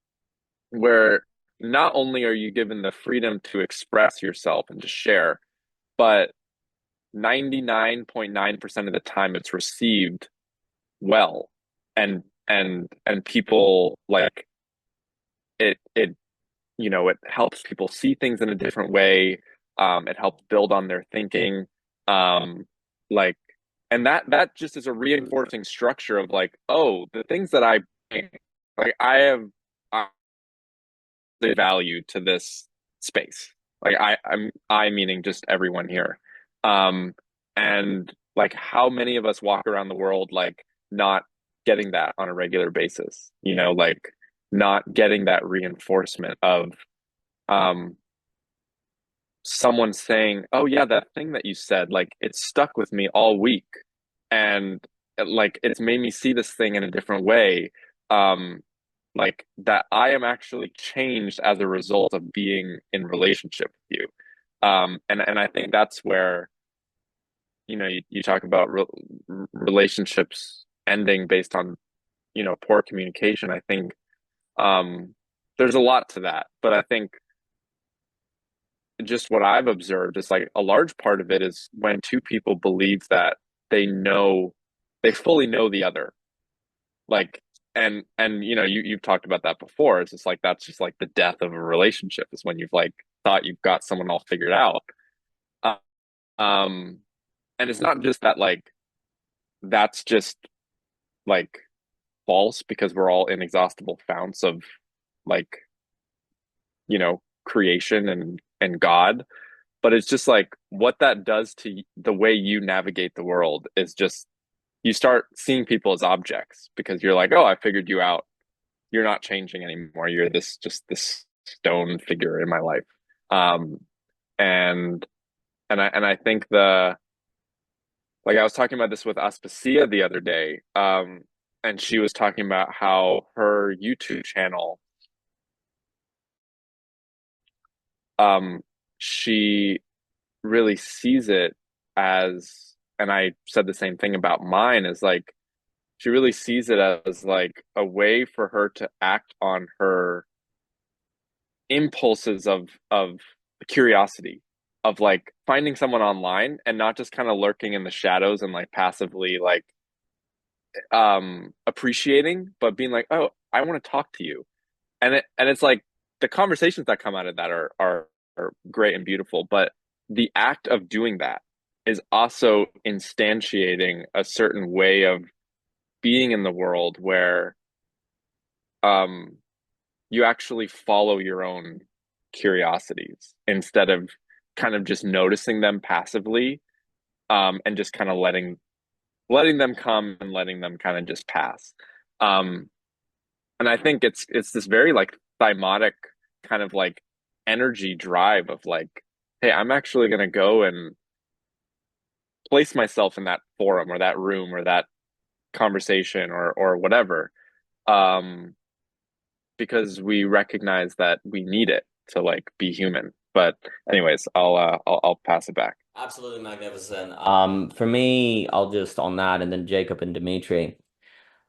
where not only are you given the freedom to express yourself and to share, but 99.9% of the time it's received well, and people like it helps people see things in a different way. It helps build on their thinking, like, and that just is a reinforcing structure of like, oh, the things that I bring, like I have the value to this space. Like I meaning just everyone here. And like how many of us walk around the world like not getting that on a regular basis, like not getting that reinforcement of someone saying, oh yeah, that thing that you said, like it stuck with me all week. And like it's made me see this thing in a different way. Like that I am actually changed as a result of being in relationship with you. And I think that's where, you talk about relationships ending based on, poor communication. I think there's a lot to that, but I think just what I've observed is like a large part of it is when two people believe that they fully know the other. Like, and you've talked about that before. It's just like that's just like the death of a relationship is when you've like thought you've got someone all figured out. Uh, Um, and it's not just that like that's just like false because we're all inexhaustible founts of like, creation and God, but it's just like what that does to the way you navigate the world is just you start seeing people as objects because you're like, oh, I figured you out. You're not changing anymore. You're this stone figure in my life. Um, and I think like I was talking about this with Aspasia the other day, and she was talking about how her YouTube channel, um, she really sees it as, and I said the same thing about mine, is like she really sees it as like a way for her to act on her impulses of curiosity, of like finding someone online and not just kind of lurking in the shadows and like passively like appreciating, but being like, oh, I want to talk to you. And it's like the conversations that come out of that are great and beautiful, but the act of doing that is also instantiating a certain way of being in the world where um you actually follow your own curiosities instead of kind of just noticing them passively, and just kind of letting them come and letting them kind of just pass. um and I think it's this very like thymotic kind of like energy drive of like, hey, I'm actually going to go and place myself in that forum or that room or that conversation or whatever, um because we recognize that we need it to like be human. But anyways, I'll pass it back.
Absolutely magnificent. For me, I'll just on that, and then Jacob and Dimitri.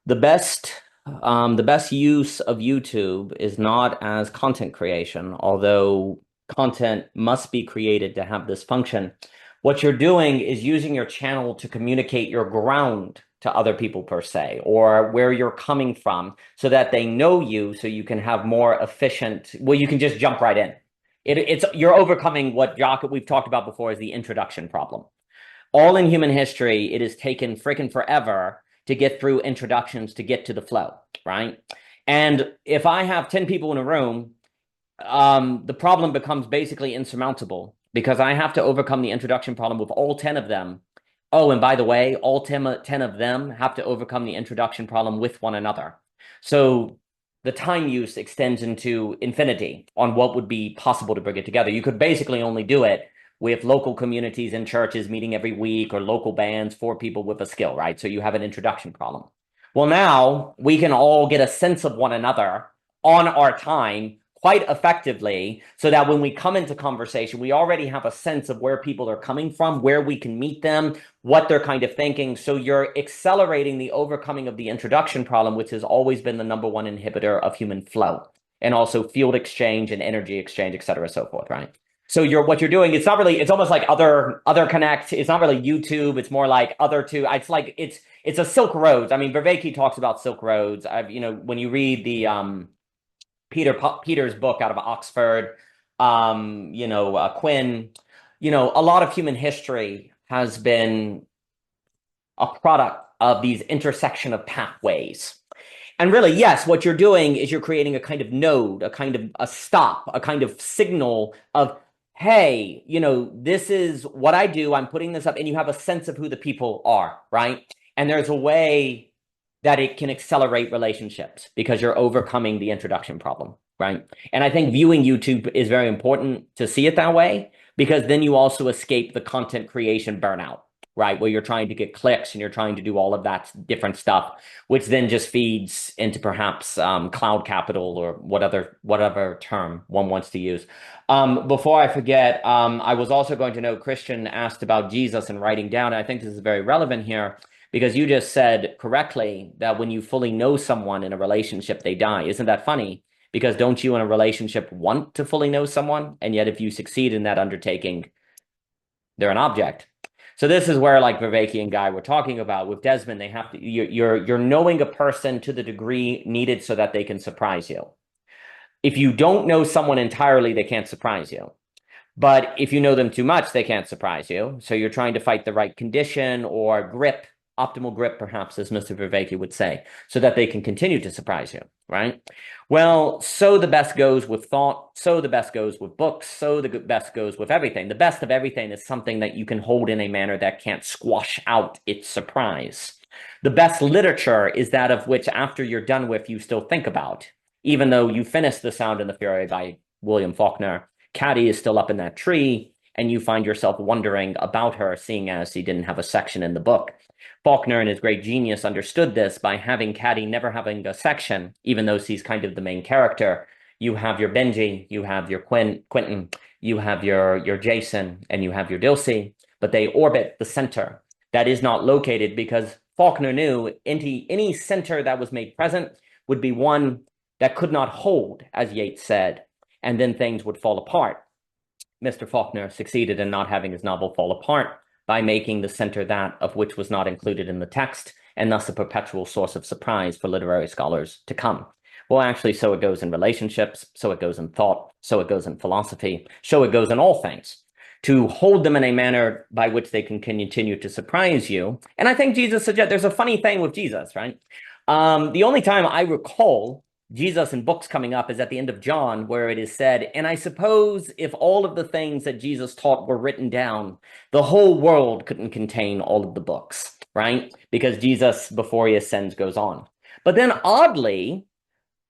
The best, the best use of YouTube is not as content creation, although content must be created to have this function. What you're doing is using your channel to communicate your ground to other people per se, or where you're coming from, so that they know you, so you can have more efficient, well, you can just jump right in. You're overcoming what we've talked about before is the introduction problem. All in human history, it has taken freaking forever to get through introductions to get to the flow, right? And if I have 10 people in a room, the problem becomes basically insurmountable because I have to overcome the introduction problem with all 10 of them. Oh, and by the way, all 10 of them have to overcome the introduction problem with one another. So the time use extends into infinity on what would be possible to bring it together. You could basically only do it with local communities and churches meeting every week, or local bands for people with a skill, right? So you have an introduction problem. Well, now we can all get a sense of one another on our time quite effectively, so that when we come into conversation, we already have a sense of where people are coming from, where we can meet them, what they're kind of thinking. So you're accelerating the overcoming of the introduction problem, which has always been the number one inhibitor of human flow, and also field exchange and energy exchange, et cetera, so forth, right? So what you're doing, it's not really, it's almost like other connect. It's not really YouTube. It's more like other two. It's like, it's a Silk Roads. I mean, Vervaeke talks about Silk Roads. When you read the, Peter's book out of Oxford, Quinn, a lot of human history has been a product of these intersection of pathways. And really, yes, what you're doing is you're creating a kind of node, a kind of a stop, a kind of signal of, hey, this is what I do. I'm putting this up, and you have a sense of who the people are, right? And there's a way that it can accelerate relationships because you're overcoming the introduction problem, right? And I think viewing YouTube is very important to see it that way, because then you also escape the content creation burnout, right? Where you're trying to get clicks and you're trying to do all of that different stuff, which then just feeds into perhaps cloud capital or whatever term one wants to use. Before I forget, I was also going to note Christian asked about Jesus and writing down. And I think this is very relevant here because you just said correctly that when you fully know someone in a relationship, they die. Isn't that funny? Because don't you in a relationship want to fully know someone? And yet if you succeed in that undertaking, they're an object. So this is where, like Viveki and Guy were talking about with Desmond, they have to, you're knowing a person to the degree needed so that they can surprise you. If you don't know someone entirely, they can't surprise you. But if you know them too much, they can't surprise you. So you're trying to fight the right condition or grip, optimal grip, perhaps, as Mr. Viveki would say, so that they can continue to surprise you, right? Well, so the best goes with thought, so the best goes with books, so the best goes with everything. The best of everything is something that you can hold in a manner that can't squash out its surprise. The best literature is that of which after you're done with, you still think about. Even though you finished The Sound and the Fury by William Faulkner, Caddy is still up in that tree, and you find yourself wondering about her, seeing as he didn't have a section in the book. Faulkner, in his great genius, understood this by having Caddy never having a section, even though she's kind of the main character. You have your Benji, you have your Quentin, you have your Jason, and you have your Dilsey, but they orbit the center. That is not located because Faulkner knew any center that was made present would be one that could not hold, as Yeats said, and then things would fall apart. Mr. Faulkner succeeded in not having his novel fall apart by making the center that of which was not included in the text, and thus a perpetual source of surprise for literary scholars to come. Well, actually, so it goes in relationships, so it goes in thought, so it goes in philosophy, so it goes in all things. To hold them in a manner by which they can continue to surprise you. And I think Jesus suggests, there's a funny thing with Jesus, right? The only time I recall Jesus in books coming up is at the end of John, where it is said, and I suppose if all of the things that Jesus taught were written down, the whole world couldn't contain all of the books, right? Because Jesus, before he ascends, goes on. But then oddly,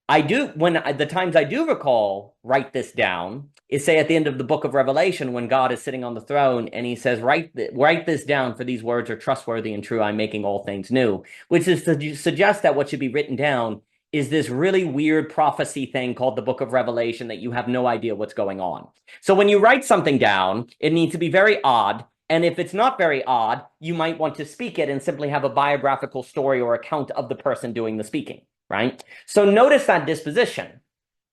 the times I do recall write this down is say at the end of the book of Revelation, when God is sitting on the throne and he says, write this down, for these words are trustworthy and true. I'm making all things new, which is to suggest that what should be written down is this really weird prophecy thing called the book of Revelation that you have no idea what's going on. So when you write something down, it needs to be very odd. And if it's not very odd, you might want to speak it and simply have a biographical story or account of the person doing the speaking, right? So notice that disposition.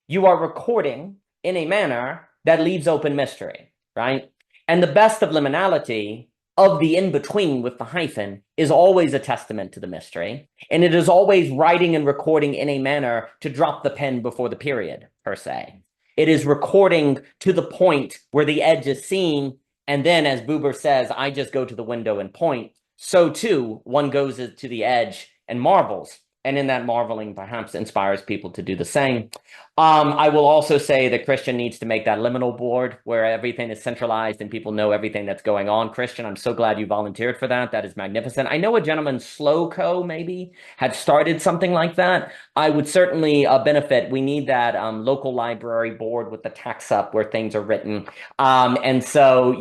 You are recording in a manner that leaves open mystery, right? And the best of liminality, of the in-between with the hyphen, is always a testament to the mystery. And it is always writing and recording in a manner to drop the pen before the period, per se. It is recording to the point where the edge is seen. And then, as Buber says, I just go to the window and point. So too, one goes to the edge and marvels. And in that marveling, perhaps inspires people to do the same. I will also say that Christian needs to make that liminal board where everything is centralized and people know everything that's going on. Christian, I'm so glad you volunteered for that. That is magnificent. I know a gentleman, Slowco, maybe, had started something like that. I would certainly benefit. We need that local library board with the text up where things are written. And so,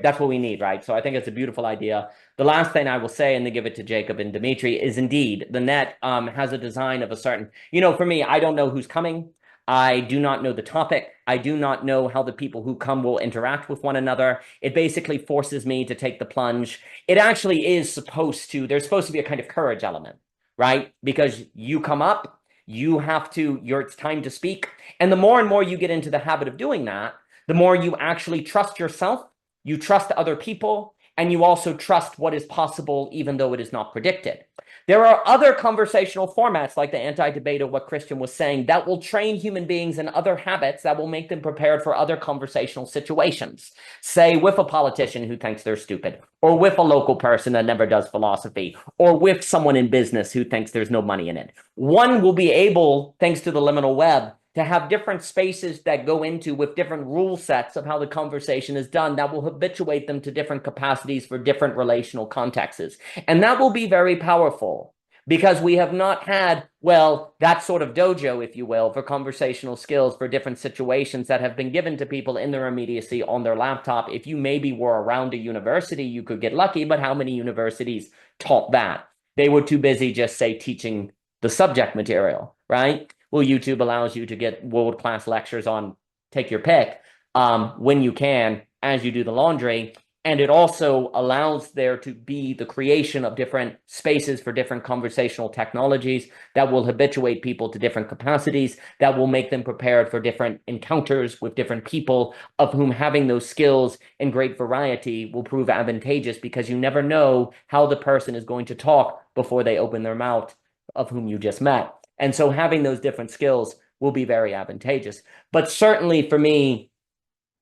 that's what we need, right? So I think it's a beautiful idea. The last thing I will say, and then give it to Jacob and Dimitri, is indeed the net has a design of a certain, for me, I don't know who's coming. I do not know the topic. I do not know how the people who come will interact with one another. It basically forces me to take the plunge. It actually is there's supposed to be a kind of courage element, right? Because you come up, it's time to speak. And the more and more you get into the habit of doing that, the more you actually trust yourself, you trust other people, and you also trust what is possible, even though it is not predicted. There are other conversational formats like the anti-debate of what Christian was saying that will train human beings in other habits that will make them prepared for other conversational situations. Say with a politician who thinks they're stupid, or with a local person that never does philosophy, or with someone in business who thinks there's no money in it. One will be able, thanks to the liminal web, to have different spaces that go into with different rule sets of how the conversation is done that will habituate them to different capacities for different relational contexts. And that will be very powerful. because we have not had, well, that sort of dojo, if you will, for conversational skills for different situations that have been given to people in their immediacy on their laptop. If you maybe were around a university, you could get lucky, but how many universities taught that? They were too busy just, say, teaching the subject material, right? Well, YouTube allows you to get world-class lectures on take your pick when you can, as you do the laundry. And it also allows there to be the creation of different spaces for different conversational technologies that will habituate people to different capacities, that will make them prepared for different encounters with different people, of whom having those skills in great variety will prove advantageous, because you never know how the person is going to talk before they open their mouth, of whom you just met. And so having those different skills will be very advantageous. But certainly for me,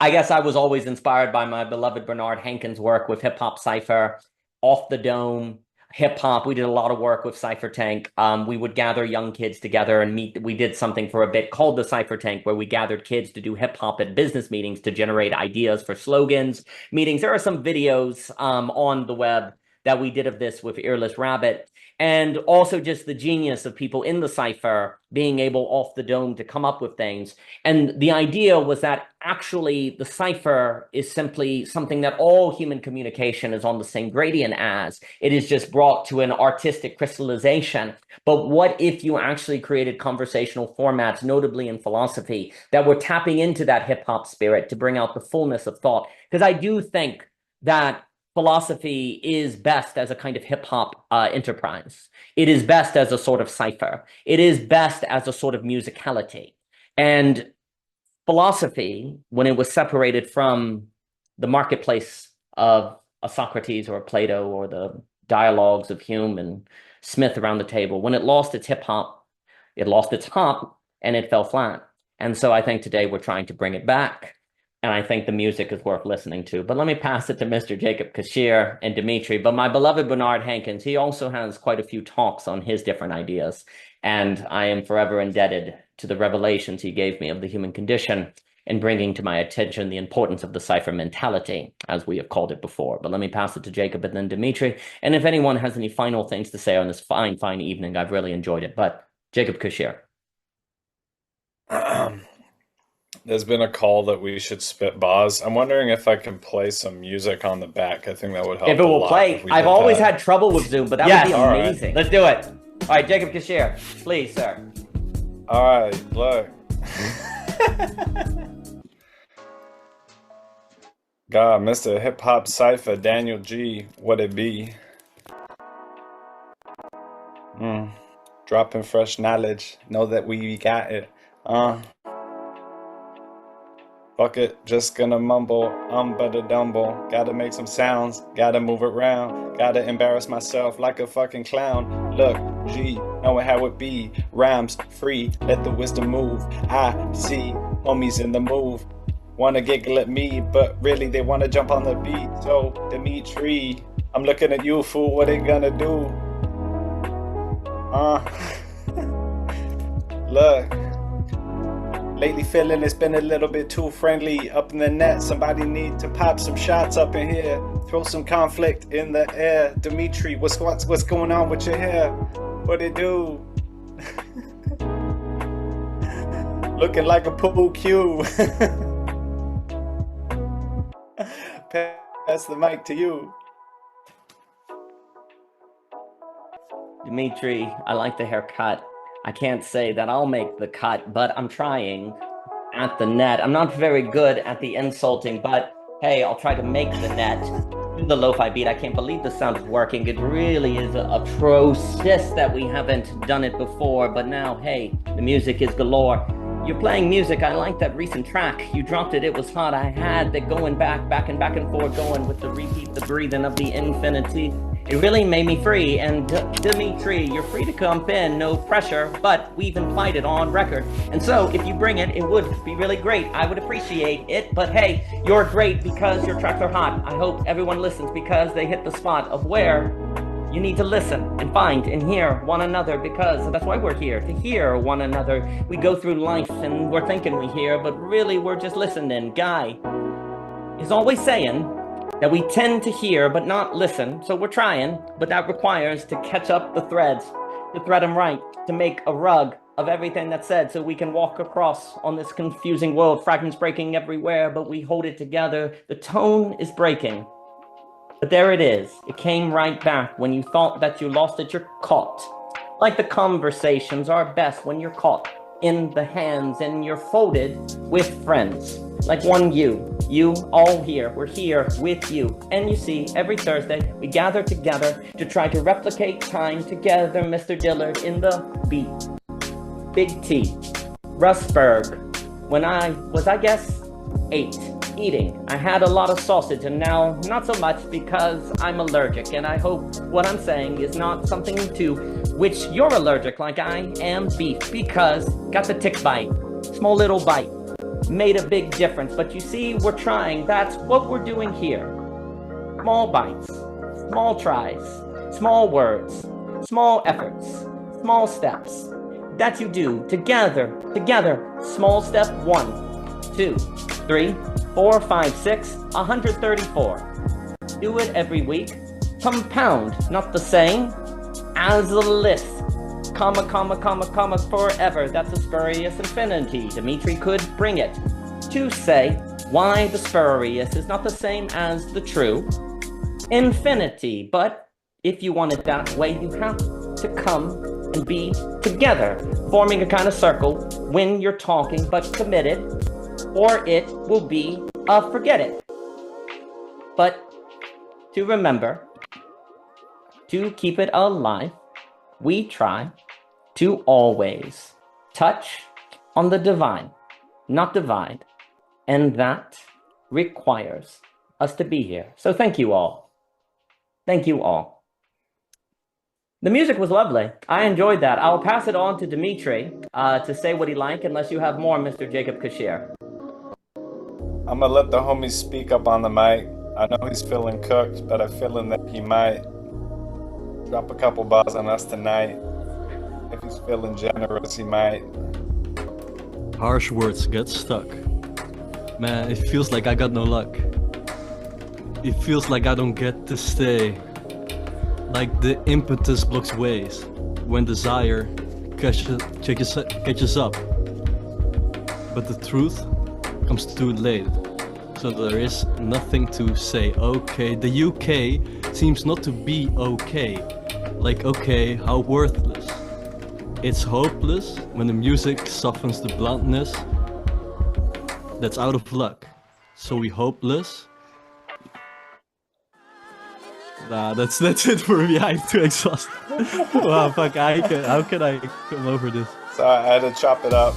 I guess I was always inspired by my beloved Bernard Hankins' work with Hip Hop Cypher, Off the Dome, hip hop. We did a lot of work with Cypher Tank. We would gather young kids together and meet. We did something for a bit called the Cypher Tank, where we gathered kids to do hip hop at business meetings to generate ideas for slogans, meetings. There are some videos on the web that we did of this with Earless Rabbit. And also just the genius of people in the Cypher being able off the dome to come up with things. And the idea was that actually the Cypher is simply something that all human communication is on the same gradient as. It is just brought to an artistic crystallization. But what if you actually created conversational formats, notably in philosophy, that were tapping into that hip hop spirit to bring out the fullness of thought? Because I do think that philosophy is best as a kind of hip-hop enterprise. It is best as a sort of cipher. It is best as a sort of musicality. And philosophy, when it was separated from the marketplace of a Socrates or a Plato or the dialogues of Hume and Smith around the table, when it lost its hip-hop, it lost its hop and it fell flat. And so I think today we're trying to bring it back. And I think the music is worth listening to. But let me pass it to Mr. Jacob Kishere and Dimitri. But my beloved Bernard Hankins, he also has quite a few talks on his different ideas. And I am forever indebted to the revelations he gave me of the human condition and bringing to my attention the importance of the cipher mentality, as we have called it before. But let me pass it to Jacob and then Dimitri. And if anyone has any final things to say on this fine, fine evening, I've really enjoyed it. But Jacob Kishere.
There's been a call that we should spit bars. I'm wondering if I can play some music on the back. I think that would help.
If it will play, I've always had trouble with Zoom, but that would be amazing.
Right.
Let's do it. All right, Jacob Kishere, please, sir.
All right, look. God, Mr. Hip Hop Cypher, Daniel G, what it be? Dropping fresh knowledge. Know that we got it. Fuck it, just gonna mumble, but a dumble. Gotta make some sounds, gotta move around. Gotta embarrass myself like a fucking clown. Look, G, knowing how it be. Rhymes free, let the wisdom move. I see homies in the move. Wanna giggle at me, but really they wanna jump on the beat. So, Dimitri, I'm looking at you, fool, what they gonna do? Look. Lately feeling it's been a little bit too friendly up in the net. Somebody need to pop some shots up in here. Throw some conflict in the air. Dimitri, what's going on with your hair? What it do? Looking like a poo cue. Pass the mic to you.
Dimitri, I like the haircut. I can't say that I'll make the cut, but I'm trying at the net. I'm not very good at the insulting, but hey, I'll try to make the net. The lo-fi beat, I can't believe the sound is working. It really is atrocious that we haven't done it before, but now, hey, the music is galore. You're playing music. I like that recent track. You dropped it. It was hot. I had that going back and forth, going with the repeat, the breathing of the infinity. It really made me free. And Dimitri, you're free to come in, no pressure, but we've implied it on record. And so if you bring it, it would be really great. I would appreciate it. But hey, you're great because your tracks are hot. I hope everyone listens because they hit the spot of where you need to listen and find and hear one another, because that's why we're here, to hear one another. We go through life and we're thinking we hear, but really we're just listening. Guy is always saying that we tend to hear but not listen, so we're trying, but that requires to catch up the threads. to thread them right, to make a rug of everything that's said so we can walk across on this confusing world, fragments breaking everywhere, but we hold it together. The tone is breaking, but there it is. It came right back. When you thought that you lost it, you're caught. Like the conversations are best when you're caught in the hands and you're folded with friends. Like one you all here, we're here with you. And you see, every Thursday we gather together to try to replicate time together, Mr. Dillard, in the beat. Big T, Rustburg, when I was, I guess, 8, eating. I had a lot of sausage and now not so much because I'm allergic. And I hope what I'm saying is not something to which you're allergic like I am beef, because got the tick bite, small little bite, made a big difference. But you see, we're trying, that's what we're doing here. Small bites, small tries, small words, small efforts, small steps. That you do together, small step 1, 2, 3, 4, 5, 6, 134. Do it every week. Compound, not the same as a list. Comma, comma, comma, comma, forever. That's a spurious infinity. Dimitri could bring it to say why the spurious is not the same as the true infinity. But if you want it that way, you have to come and be together, forming a kind of circle when you're talking, but committed, or it will be a forget it. But to remember, to keep it alive, we try to always touch on the divine, not divide, and that requires us to be here. So thank you all. Thank you all. The music was lovely. I enjoyed that. I'll pass it on to Dimitri to say what he liked, unless you have more, Mr. Jacob Kishere.
I'm gonna let the homie speak up on the mic. I know he's feeling cooked, but I'm feeling that he might drop a couple bars on us tonight. If he's feeling generous, he might.
Harsh words get stuck. Man, it feels like I got no luck. It feels like I don't get to stay. Like the impetus blocks ways when desire catches up. But the truth comes too late. So there is nothing to say. Okay, the UK seems not to be okay. Like, okay, how worthless. It's hopeless when the music softens the bluntness. That's out of luck. So we hopeless. Nah, that's it for me. I'm too exhausted. Wow, fuck, how can I come over this?
So I had to chop it up.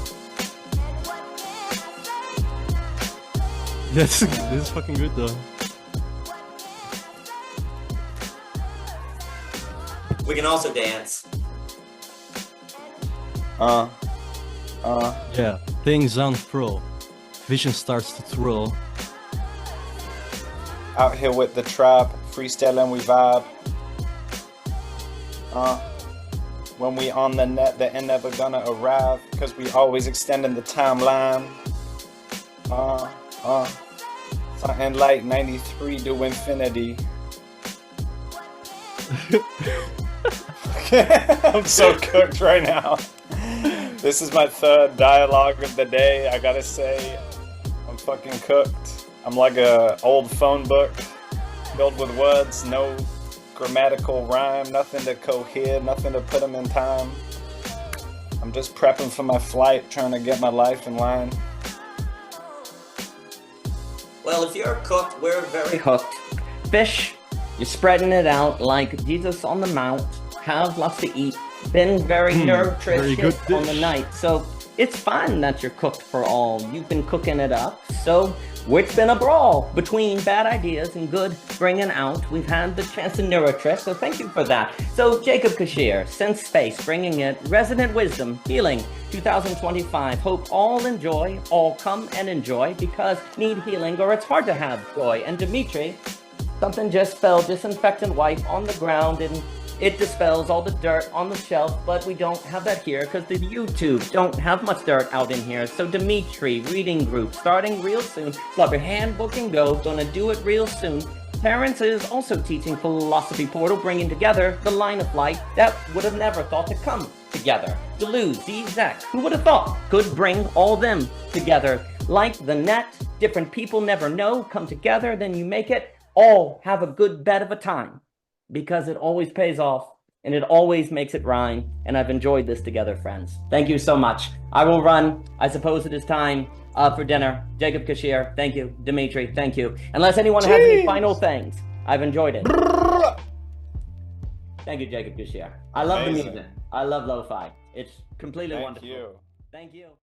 This is fucking good though.
We can also dance.
Yeah, things unfurl. Vision starts to twirl.
Out here with the trap, freestyling we vibe. When we on the net, they ain't never gonna arrive, cause we always extending the timeline. Something like 93 to infinity. I'm so cooked right now. This is my third dialogue of the day. I gotta say, I'm fucking cooked. I'm like a old phone book filled with words, no grammatical rhyme, nothing to cohere, nothing to put them in time. I'm just prepping for my flight, trying to get my life in line.
Well, if you're cooked, we're very hooked. Fish, you're spreading it out like Jesus on the Mount. Have lots to eat. Been very nutritious on the night. So it's fine that you're cooked for all. You've been cooking it up. So it's been a brawl between bad ideas and good bringing out. We've had the chance to nourish, so thank you for that. So Jacob Kishere, Sense Space, bringing it. Resident Wisdom, Healing 2025. Hope all enjoy, all come and enjoy, because need healing or it's hard to have joy. And Dimitri, something just fell, disinfectant wipe on the ground, and it dispels all the dirt on the shelf, but we don't have that here because the YouTube don't have much dirt out in here. So Dimitri, reading group, starting real soon. Love your handbook and go, gonna do it real soon. Terrence is also teaching Philosophy Portal, bringing together the line of light that would have never thought to come together. Deleuze, Zach, who would have thought could bring all them together? Like the net, different people never know, come together, then you make it all have a good bed of a time, because it always pays off and it always makes it rhyme. And I've enjoyed this together, friends. Thank you so much. I will run. I suppose it is time for dinner. Jacob, Kishere, thank you. Dimitri, thank you. Unless anyone has any final things, I've enjoyed it. Thank you, Jacob, Kishere. I love the music. I love lo-fi. It's completely wonderful.
Thank you.
Thank you.